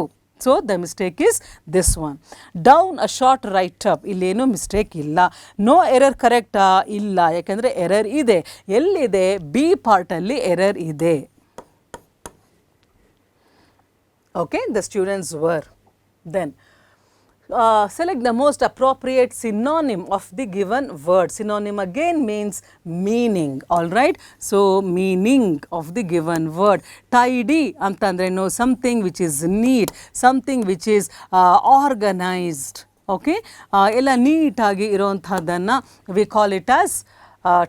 So the mistake is this one. Down a short write up, ಇಲ್ಲೇನು ಮಿಸ್ಟೇಕ್ ಇಲ್ಲ. ನೋ ಎರರ್ ಕರೆಕ್ಟಾ? ಇಲ್ಲ, ಯಾಕೆಂದರೆ ಎರರ್ ಇದೆ. ಎಲ್ಲಿದೆ? ಬಿ ಪಾರ್ಟಲ್ಲಿ ಎರರ್ ಇದೆ. Okay, the students var. Then select the most appropriate synonym of the given word. Synonym again means meaning. All right, so meaning of the given word. Tidy antandre no, something which is neat, something which is organized. Okay, ella neat agi ironthadanna we call it as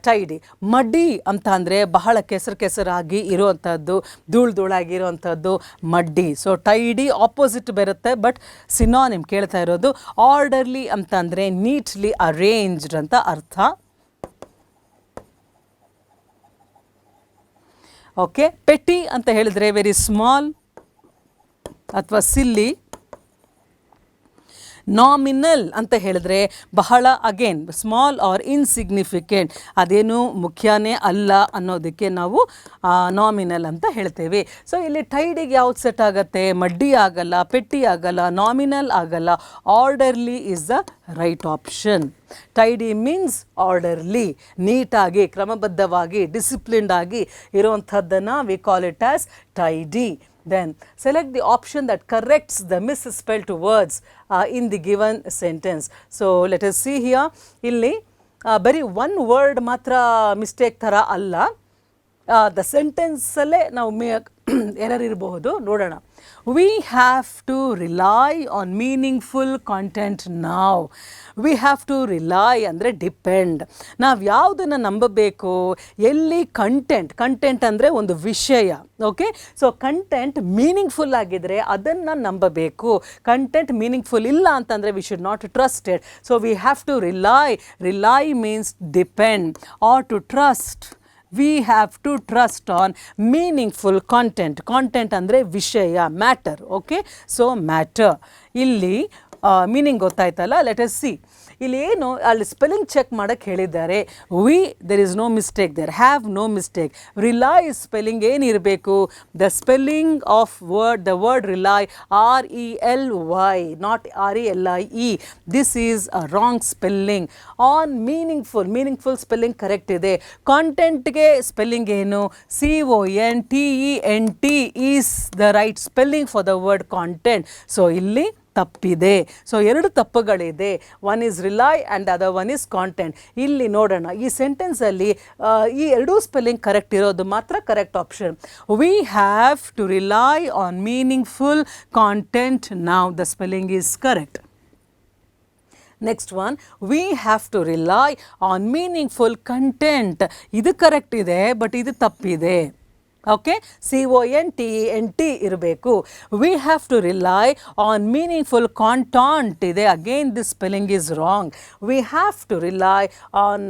tidy. Muddy ಅಂತ ಅಂದರೆ ಬಹಳ ಕೆಸರಾಗಿ ಇರುವಂಥದ್ದು, ಧೂಳಾಗಿರುವಂಥದ್ದು muddy. So tidy opposite ಬರುತ್ತೆ, but synonym ಕೇಳ್ತಾ ಇರೋದು. Orderly ಅಂತ ಅಂದರೆ ನೀಟ್ಲಿ ಅರೇಂಜ್ಡ್ ಅಂತ ಅರ್ಥ. ಓಕೆ, ಪೆಟಿ ಅಂತ ಹೇಳಿದರೆ ವೆರಿ ಸ್ಮಾಲ್ ಅಥವಾ ಸಿಲ್ಲಿ. ನಾಮಿನಲ್ ಅಂತ ಹೇಳಿದ್ರೆ ಬಹಳ, ಅಗೇನ್ ಸ್ಮಾಲ್ ಆರ್ ಇನ್ಸಿಗ್ನಿಫಿಕೆಂಟ್, ಅದೇನು ಮುಖ್ಯನೇ ಅಲ್ಲ ಅನ್ನೋದಕ್ಕೆ ನಾವು ನಾಮಿನಲ್ ಅಂತ ಹೇಳ್ತೇವೆ. ಸೊ ಇಲ್ಲಿ ಟೈಡಿಗೆ ಯಾವ್ದು ಸೆಟ್ ಆಗುತ್ತೆ? ಮಡ್ಡಿ ಆಗಲ್ಲ, ಪೆಟ್ಟಿ ಆಗಲ್ಲ, ನಾಮಿನಲ್ ಆಗಲ್ಲ. Orderly is the right option. Tidy means orderly, ನೀಟಾಗಿ, ಕ್ರಮಬದ್ಧವಾಗಿ, ಡಿಸಿಪ್ಲಿನ್ಡ್ ಆಗಿ ಇರುವಂಥದ್ದನ್ನು we call it as tidy. Then select the option that corrects the misspelled words in the given sentence. So let us see here. Illi bari one word matra mistake thara alla, the sentence alle ನಾವು error ಇರಬಹುದು. ನೋಡೋಣ. We have to rely on meaningful content now. We have to rely ಅಂದರೆ depend. ನಾವು ಯಾವುದನ್ನು ನಂಬಬೇಕು? ಎಲ್ಲಿ content ಅಂದರೆ ಒಂದು ವಿಷಯ. ಓಕೆ, ಸೊ ಕಂಟೆಂಟ್ ಮೀನಿಂಗ್ಫುಲ್ ಆಗಿದ್ರೆ ಅದನ್ನು ನಂಬಬೇಕು. ಕಂಟೆಂಟ್ ಮೀನಿಂಗ್ಫುಲ್ ಇಲ್ಲ ಅಂತಂದರೆ we should not trust it. So we have to rely means depend or to trust. We have to trust on meaningful content. Content ಅಂದರೆ ವಿಷಯ, ಮ್ಯಾಟರ್. Okay, so matter. ಇಲ್ಲಿ meaning ಗೊತ್ತಾಯ್ತಲ್ಲ. Let us see. ಇಲ್ಲಿ ಏನು ಅಲ್ಲಿ spelling check ಮಾಡೋಕ್ಕೆ ಹೇಳಿದ್ದಾರೆ. There is no mistake there, have no mistake. Rely spelling ಏನಿರಬೇಕು? The spelling of the word rely RELY, not RELIE. This is a wrong spelling. On meaningful spelling correct ಇದೆ. ಕಾಂಟೆಂಟ್ಗೆ spelling ಏನು? CONTENT is the right spelling for the word content. So ಇಲ್ಲಿ ತಪ್ಪಿದೆ. So ಎರಡು ತಪ್ಪುಗಳಿದೆ. One is rely and other one is content. ಇಲ್ಲಿ ನೋಡೋಣ, ಈ ಸೆಂಟೆನ್ಸಲ್ಲಿ ಈ ಎರಡೂ ಸ್ಪೆಲ್ಲಿಂಗ್ ಕರೆಕ್ಟ್ ಇರೋದು ಮಾತ್ರ correct option. We have to rely on meaningful content now. The spelling is correct. Next one, we have to rely on meaningful content. ಇದು correct ಇದೆ, but ಇದು ತಪ್ಪಿದೆ. ಓಕೆ, CONTENT ಇರಬೇಕು. We have to rely on meaningful content ಇದೆ. Again this spelling is wrong. We have to rely on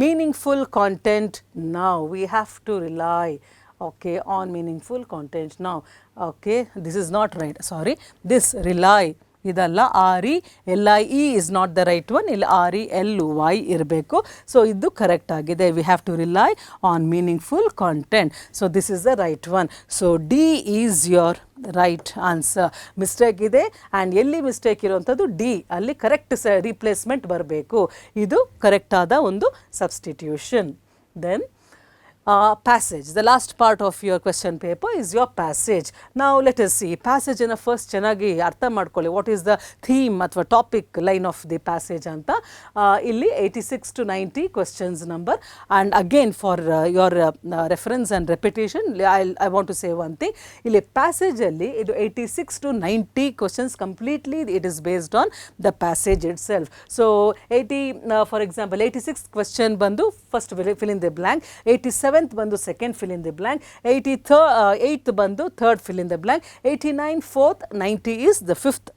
meaningful content now. We have to rely, okay, on meaningful content now. Okay, this is not right, sorry. This rely ಇದಲ್ಲ, RELIE is not the right one. ಇಲ್ಲಿ RELY ಇರಬೇಕು. So ಇದು correct ಆಗಿದೆ. We have to rely on meaningful content. So this is the right one. So D is your right answer. Mistake ಇದೆ, and ಎಲ್ಲಿ mistake ಇರುವಂಥದ್ದು D, ಅಲ್ಲಿ correct replacement ಬರಬೇಕು. ಇದು ಕರೆಕ್ಟ್ ಆದ ಒಂದು substitution. Then passage. The last part of your question paper is your passage. Now let us see. Passage in a first ಚೆನ್ನಾಗಿ ಅರ್ಥ ಮಾಡ್ಕೊಳ್ಳಿ. What is the theme ಅಥವಾ topic line of the passage ಅಂತ. ಇಲ್ಲಿ 86 to 90 questions number. And again for your reference and repetition, I want to say one thing. ಇಲ್ಲಿ passage ಅಲ್ಲಿ ಇದು 86 to 90 questions completely it is based on the passage itself. So 80 for example 86th question ಬಂದು first fill in the blank, 87th ಬಂದು second fill in the blank, 88th ಬಂದು third fill in the blank, 89 fourth, 90 is the fifth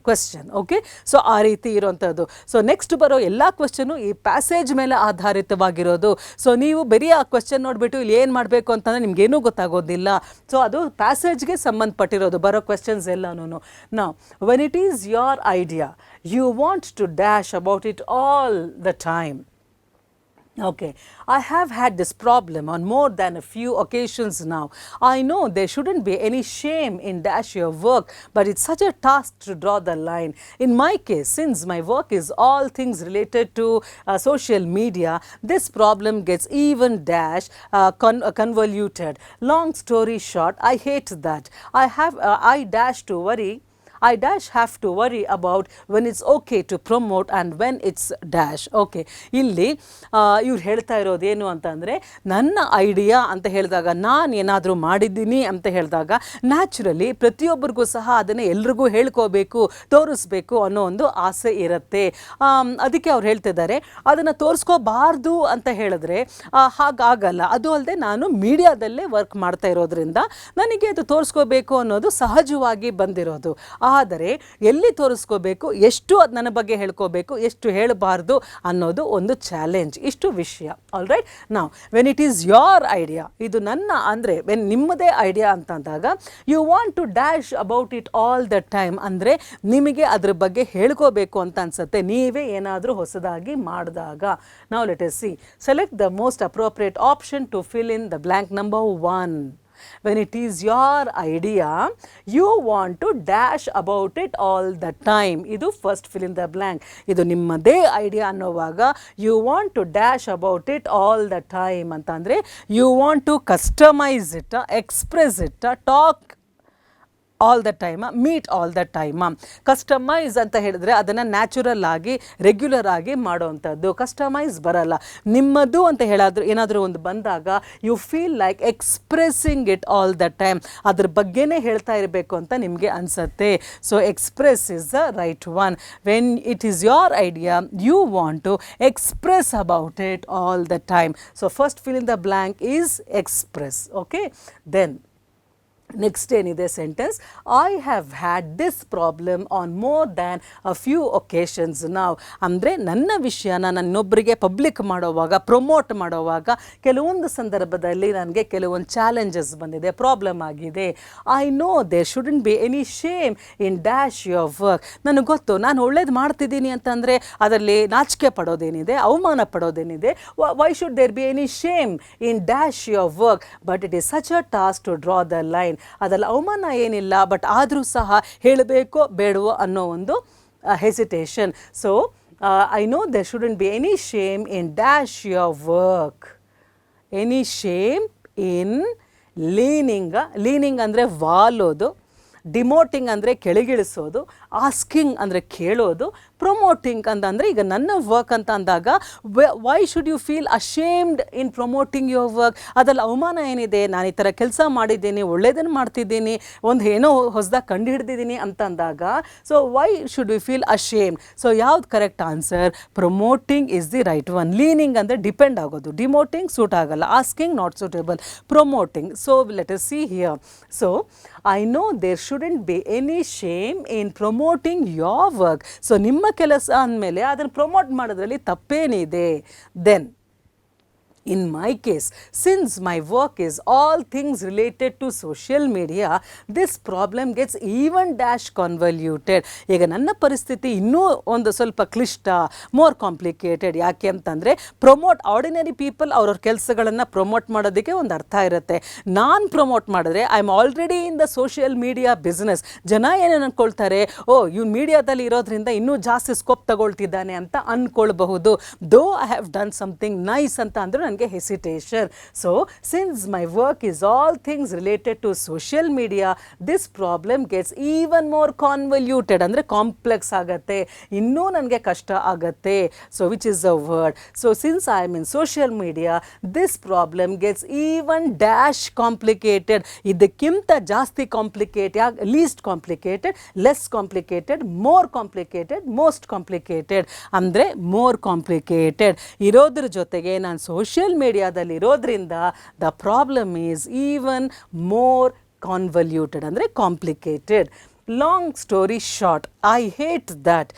question. Okay, so ಆ ರೀತಿ ಇರುವಂಥದ್ದು. So next ಬರೋ ಎಲ್ಲ ಕ್ವೆಶ್ಚನು ಈ passage ಮೇಲೆ ಆಧಾರಿತವಾಗಿರೋದು. ಸೊ ನೀವು ಬರೀ ಆ ಕ್ವೆಶ್ಚನ್ ನೋಡಿಬಿಟ್ಟು ಇಲ್ಲಿ ಏನು ಮಾಡಬೇಕು ಅಂತಂದರೆ ನಿಮ್ಗೇನೂ ಗೊತ್ತಾಗೋದಿಲ್ಲ. ಸೊ ಅದು ಪ್ಯಾಸೇಜ್ಗೆ ಸಂಬಂಧಪಟ್ಟಿರೋದು ಬರೋ ಕ್ವೆಶ್ಚನ್ಸ್ ಎಲ್ಲನೂ. ನಾವು when it is your idea you want to dash about it all the time. Okay, I have had this problem on more than a few occasions now. I know there shouldn't be any shame in dash your work, but it's such a task to draw the line. In my case, since my work is all things related to social media, this problem gets even dash convoluted. Long story short, I hate that. I dash to worry. I dash have to worry about when it's okay to promote and when it's dash. Okay, ಇಲ್ಲಿ ಇವ್ರು ಹೇಳ್ತಾ ಇರೋದು ಏನು ಅಂತಂದರೆ, ನನ್ನ idea ಅಂತ ಹೇಳಿದಾಗ, ನಾನು ಏನಾದರೂ ಮಾಡಿದ್ದೀನಿ ಅಂತ ಹೇಳಿದಾಗ ನ್ಯಾಚುರಲಿ ಪ್ರತಿಯೊಬ್ಬರಿಗೂ ಸಹ ಅದನ್ನು ಎಲ್ರಿಗೂ ಹೇಳ್ಕೋಬೇಕು, ತೋರಿಸ್ಬೇಕು ಅನ್ನೋ ಒಂದು ಆಸೆ ಇರುತ್ತೆ. ಅದಕ್ಕೆ ಅವ್ರು ಹೇಳ್ತಿದ್ದಾರೆ, ಅದನ್ನು ತೋರಿಸ್ಕೋಬಾರ್ದು ಅಂತ ಹೇಳಿದ್ರೆ ಹಾಗಾಗಲ್ಲ. ಅದು ಅಲ್ಲದೆ ನಾನು ಮೀಡಿಯಾದಲ್ಲೇ ವರ್ಕ್ ಮಾಡ್ತಾ ಇರೋದ್ರಿಂದ ನನಗೆ ಅದು ತೋರಿಸ್ಕೋಬೇಕು ಅನ್ನೋದು ಸಹಜವಾಗಿ ಬಂದಿರೋದು. ಆದರೆ ಎಲ್ಲಿ ತೋರಿಸ್ಕೋಬೇಕು, ಎಷ್ಟು ಅದು ನನ್ನ ಬಗ್ಗೆ ಹೇಳ್ಕೋಬೇಕು, ಎಷ್ಟು ಹೇಳಬಾರ್ದು ಅನ್ನೋದು ಒಂದು ಚಾಲೆಂಜ್. ಇಷ್ಟು ವಿಷಯ. All right. ನಾವು when it is your idea, ಇದು ನನ್ನ ಅಂದರೆ ವೆನ್ ನಿಮ್ಮದೇ ಐಡಿಯಾ ಅಂತಂದಾಗ you want to dash about it all the time ಅಂದರೆ ನಿಮಗೆ ಅದ್ರ ಬಗ್ಗೆ ಹೇಳ್ಕೋಬೇಕು ಅಂತ ಅನ್ಸುತ್ತೆ, ನೀವೇ ಏನಾದರೂ ಹೊಸದಾಗಿ ಮಾಡಿದಾಗ. ನಾವು let us C. Select the most appropriate option two fill in the blank number 1. When it is your idea, you want to dash about it all the time. ಇದು first fill in the blank. ಇದು ನಿಮ್ಮದೇ idea ಅನ್ನೋವಾಗ you want to dash about it all the time ಅಂತಂದರೆ you want to customize it, express it, talk all the time, meet all the time. Customise ಅಂತ ಹೇಳಿದ್ರೆ ಅದನ್ನು natural ಆಗಿ regular ಆಗಿ ಮಾಡೋವಂಥದ್ದು. Customise ಬರಲ್ಲ. ನಿಮ್ಮದು ಅಂತ ಹೇಳಾದರೂ ಏನಾದರೂ ಒಂದು ಬಂದಾಗ you feel like expressing it all the time. ಅದ್ರ ಬಗ್ಗೆನೇ ಹೇಳ್ತಾ ಇರಬೇಕು ಅಂತ ನಿಮಗೆ ಅನಿಸುತ್ತೆ. So express is the right one. When it is your idea you want to express about it all the time. So first fill in the blank is express. Okay, then next ಏನಿದೆ sentence, I have had this problem on more than a few occasions. ನಾವು ಅಂದರೆ ನನ್ನ ವಿಷಯನ ನನ್ನೊಬ್ಬರಿಗೆ public ಮಾಡೋವಾಗ, promote ಮಾಡೋವಾಗ ಕೆಲವೊಂದು ಸಂದರ್ಭದಲ್ಲಿ ನನಗೆ ಕೆಲವೊಂದು ಚಾಲೆಂಜಸ್ ಬಂದಿದೆ, ಪ್ರಾಬ್ಲಮ್ ಆಗಿದೆ. I know there shouldn't be any shame in dash your work. ನನಗೆ ಗೊತ್ತು ನಾನು ಒಳ್ಳೇದು ಮಾಡ್ತಿದ್ದೀನಿ ಅಂತಂದರೆ ಅದರಲ್ಲಿ ನಾಚಿಕೆ ಪಡೋದೇನಿದೆ, ಅವಮಾನ ಪಡೋದೇನಿದೆ. Why should there be any shame in dash your work, but it is such a task to draw the line. ಅದರಲ್ಲಿ ಅವಮಾನ ಏನಿಲ್ಲ, ಬಟ್ ಆದರೂ ಸಹ ಹೇಳಬೇಕೋ ಬೇಡವೋ ಅನ್ನೋ ಒಂದು hesitation. So I know there shouldn't be any shame in dash your work. Any shame in leaning. Leaning ಅಂದರೆ ವಾಲೋದು, ಡಿಮೋಟಿಂಗ್ ಅಂದರೆ ಕೆಳಗಿಳಿಸೋದು, ಆಸ್ಕಿಂಗ್ ಅಂದರೆ ಕೇಳೋದು, ಪ್ರಮೋಟಿಂಗ್ ಅಂತಂದರೆ ಈಗ ನನ್ನ ವರ್ಕ್ ಅಂತ ಅಂದಾಗ why should you feel ashamed in promoting your work. ಅದರಲ್ಲಿ ಅವಮಾನ ಏನಿದೆ, ನಾನು ಈ ಥರ ಕೆಲಸ ಮಾಡಿದ್ದೀನಿ, ಒಳ್ಳೆಯದನ್ನು ಮಾಡ್ತಿದ್ದೀನಿ, ಒಂದು ಏನೋ ಹೊಸದಾಗಿ ಕಂಡು ಹಿಡ್ದಿದ್ದೀನಿ ಅಂತಂದಾಗ so why should you feel ashamed. So ಯಾವ್ದು correct answer? Promoting is the right one. Leaning ಅಂದರೆ ಡಿಪೆಂಡ್ ಆಗೋದು, ಡಿಮೋಟಿಂಗ್ ಸೂಟ್ ಆಗಲ್ಲ, asking not suitable, promoting. So let us see here. So I know there shouldn't be any shame in promoting your work. So ನಿಮ್ಮ ಕೆಲಸ ಅಂದಮೇಲೆ ಅದನ್ನು promote ಮಾಡೋದ್ರಲ್ಲಿ ತಪ್ಪೇನಿದೆ? Then in my case, since my work is all things related to social media, this problem gets even dash convoluted. ಈಗ ನನ್ನ ಪರಿಸ್ಥಿತಿ ಇನ್ನೂ ಒಂದು ಸ್ವಲ್ಪ ಕ್ಲಿಷ್ಟ, ಮೋರ್ ಕಾಂಪ್ಲಿಕೇಟೆಡ್. ಯಾಕೆ ಅಂತಂದರೆ ಪ್ರಮೋಟ್ ಆರ್ಡಿನರಿ ಪೀಪಲ್ ಅವ್ರವ್ರ ಕೆಲಸಗಳನ್ನು ಪ್ರಮೋಟ್ ಮಾಡೋದಕ್ಕೆ ಒಂದು ಅರ್ಥ ಇರುತ್ತೆ. ನಾನು ಪ್ರಮೋಟ್ ಮಾಡಿದ್ರೆ I am already in the social media business. ಜನ ಏನೇನು ಅಂದ್ಕೊಳ್ತಾರೆ, ಓ ಇವ್ನು ಮೀಡಿಯಾದಲ್ಲಿ ಇರೋದ್ರಿಂದ ಇನ್ನೂ ಜಾಸ್ತಿ ಸ್ಕೋಪ್ ತಗೊಳ್ತಿದ್ದಾನೆ ಅಂತ ಅಂದ್ಕೊಳ್ಬಹುದು. Though I have done something nice ಅಂತ ಅಂದರೂ ನನಗೆ hesitation. So since my work is all things related to social media, this problem gets even more convoluted, ಅಂದರೆ ಕಾಂಪ್ಲೆಕ್ಸ್ ಆಗುತ್ತೆ, ಇನ್ನೂ ನನಗೆ ಕಷ್ಟ ಆಗುತ್ತೆ. So which is the word. So since I am in social media, this problem gets even dash complicated, ಇದಕ್ಕಿಂತ ಜಾಸ್ತಿ complicate, least complicated, less complicated, more complicated, most complicated, ಅಂದರೆ more complicated ಇರೋದ್ರ ಜೊತೆಗೆ ನಾನು ಸೋಷಿಯಲ್ ಮೀಡಿಯಾದಲ್ಲಿ ಇರೋದ್ರಿಂದ the problem is even more convoluted, ಅಂದರೆ complicated. Long story short, I hate that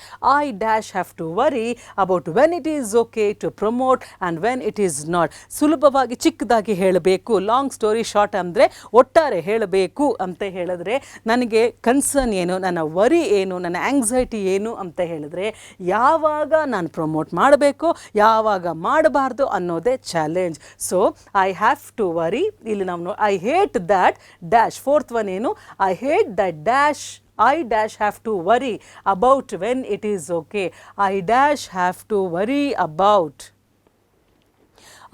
I dash have to worry about when it is okay to promote and when it is not. ಸುಲಭವಾಗಿ ಚಿಕ್ಕದಾಗಿ ಹೇಳಬೇಕು. Long story short ಅಂದರೆ ಒಟ್ಟಾರೆ ಹೇಳಬೇಕು ಅಂತ ಹೇಳಿದ್ರೆ ನನಗೆ ಕನ್ಸರ್ನ್ ಏನು, ನನ್ನ ವರಿ ಏನು, ನನ್ನ ಆಂಗ್ಸೈಟಿ ಏನು ಅಂತ ಹೇಳಿದ್ರೆ ಯಾವಾಗ ನಾನು ಪ್ರಮೋಟ್ ಮಾಡಬೇಕು, ಯಾವಾಗ ಮಾಡಬಾರ್ದು ಅನ್ನೋದೇ challenge. So I have to worry. ಇಲ್ಲಿ ನಾವು I hate that dash, fourth one ಏನು, I hate that dash I dash have to worry about when it is okay. I dash have to worry about.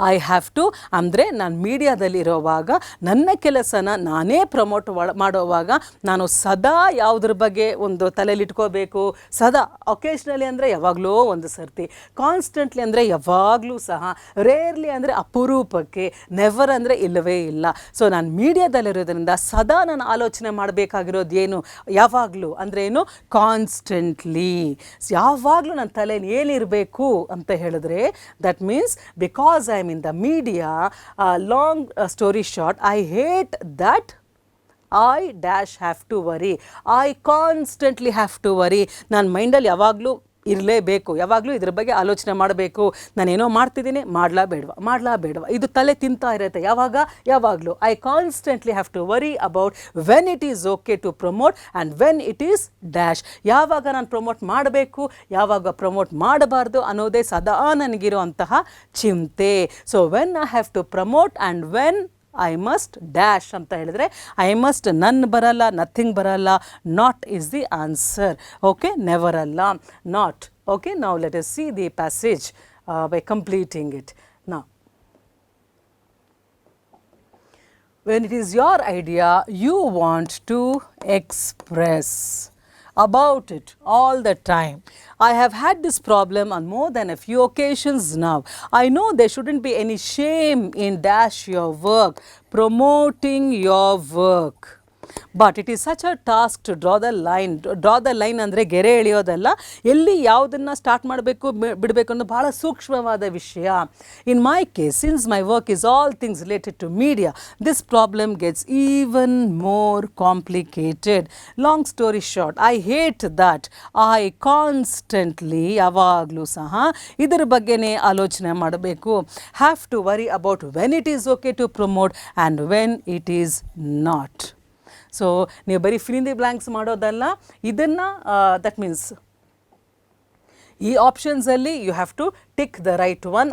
I have to ಅಂದರೆ ನಾನು ಮೀಡಿಯಾದಲ್ಲಿರೋವಾಗ ನನ್ನ ಕೆಲಸನ ನಾನೇ promote ಮಾಡೋವಾಗ ನಾನು ಸದಾ ಯಾವುದ್ರ ಬಗ್ಗೆ ಒಂದು ತಲೆಯಲ್ಲಿಟ್ಕೋಬೇಕು. ಸದಾ, ಒಕೇಶ್ನಲಿ ಅಂದರೆ ಯಾವಾಗಲೂ ಒಂದು ಸರ್ತಿ, ಕಾನ್ಸ್ಟೆಂಟ್ಲಿ ಅಂದರೆ ಯಾವಾಗಲೂ ಸಹ, ರೇರ್ಲಿ ಅಂದರೆ ಅಪರೂಪಕ್ಕೆ, ನೆವರ್ ಅಂದರೆ ಇಲ್ಲವೇ ಇಲ್ಲ. ಸೊ ನಾನು ಮೀಡಿಯಾದಲ್ಲಿರೋದ್ರಿಂದ ಸದಾ ನಾನು ಆಲೋಚನೆ ಮಾಡಬೇಕಾಗಿರೋದು ಏನು, ಯಾವಾಗಲೂ ಅಂದರೆ ಏನು, ಕಾನ್ಸ್ಟೆಂಟ್ಲಿ. ಯಾವಾಗಲೂ ನನ್ನ ತಲೆಯಲ್ಲಿ ಏನಿರಬೇಕು ಅಂತ ಹೇಳಿದ್ರೆ that means because I in the media, long story short, I hate that I dash have to worry. I constantly have to worry. ನಾನು ಮೈಂಡಲ್ಲಿ ಯಾವಾಗಲೂ ಇರಲೇಬೇಕು, ಯಾವಾಗಲೂ ಇದ್ರ ಬಗ್ಗೆ ಆಲೋಚನೆ ಮಾಡಬೇಕು. ನಾನೇನೋ ಮಾಡ್ತಿದ್ದೀನಿ, ಮಾಡಲಾ ಬೇಡವಾ ಇದು ತಲೆ ತಿಂತಾ ಇರುತ್ತೆ ಯಾವಾಗಲೂ. I constantly have to worry about when it is okay to promote and when it is dash, ಯಾವಾಗ ನಾನು ಪ್ರಮೋಟ್ ಮಾಡಬೇಕು, ಯಾವಾಗ ಪ್ರಮೋಟ್ ಮಾಡಬಾರ್ದು ಅನ್ನೋದೇ ಸದಾ ನನಗಿರೋ ಅಂತಹ ಚಿಂತೆ. So when I have to promote and when I must dash ಅಂತ ಹೇಳಿದ್ರೆ ಐ ಮಸ್ಟ್ ನನ್ ಬರಲ್ಲ, ನಥಿಂಗ್ ಬರಲ್ಲ, not is the answer. Okay, never ಅಲ್ಲ, ನಾಟ್. ಓಕೆ, ನಾವು let us see the passage by completing it. Now when it is your idea, you want to express about it all the time. I have had this problem on more than a few occasions now. I know there shouldn't be any shame in dash your work, promoting your work. But it is such a task to draw the line. Draw the line ಅಂದರೆ ಗೆರೆ ಎಳೆಯೋದಲ್ಲ, ಎಲ್ಲಿ ಯಾವುದನ್ನು start ಮಾಡಬೇಕು ಬಿಡಬೇಕು ಅನ್ನೋದು ಭಾಳ ಸೂಕ್ಷ್ಮವಾದ ವಿಷಯ. In my case, since my work is all things related to media, this problem gets even more complicated. Long story short, I hate that I constantly, ಯಾವಾಗಲೂ ಸಹ ಇದರ ಬಗ್ಗೆನೇ ಆಲೋಚನೆ ಮಾಡಬೇಕು. Have to worry about when it is okay to promote and when it is not. So ನೀವು ಬರೀ fill in the blanks ಮಾಡೋದಲ್ಲ, ಇದನ್ನು ದಟ್ ಮೀನ್ಸ್ ಈ ಆಪ್ಷನ್ಸಲ್ಲಿ you have to tick the right one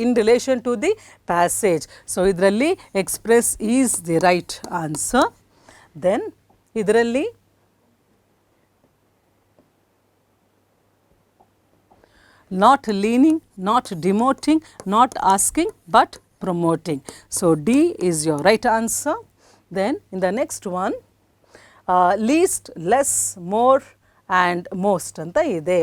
in relation to the passage. So ಇದರಲ್ಲಿ express is the right answer. Then ಇದರಲ್ಲಿ not leaning, not demoting, not asking, but promoting. So D is your right answer. Then in the next one, least, less, more and most ಅಂತ ಇದೆ.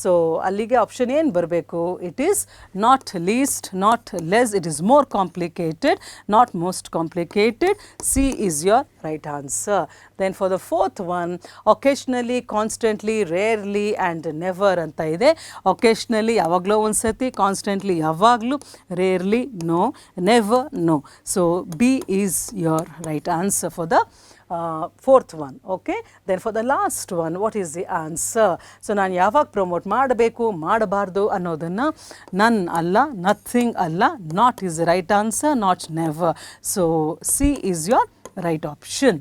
So ಅಲ್ಲಿಗೆ option ಏನು ಬರಬೇಕು? It is not least, not less, it is more complicated, not most complicated. C is your right answer. Then for the fourth one, occasionally, constantly, rarely and never ಅಂತ ಇದೆ. Occasionally ಯಾವಾಗಲೂ ಒಂದು ಸತಿ, constantly ಯಾವಾಗಲೂ, rarely no, never no. So B is your right answer for the fourth one. Okay, then for the last one, what is the answer? So ನಾನು ಯಾವಾಗ promote ಮಾಡಬೇಕು, ಮಾಡಬಾರ್ದು ಅನ್ನೋದನ್ನು ನನ್ ಅಲ್ಲ, ನಥಿಂಗ್ ಅಲ್ಲ, not is the right answer, not never. So C is your right option.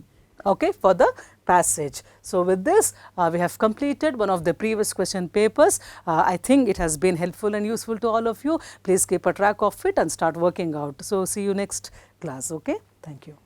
Okay, for the passage. So with this, we have completed one of the previous question papers. I think it has been helpful and useful to all of you. Please keep a track of it and start working out. So see you next class. Okay, thank you.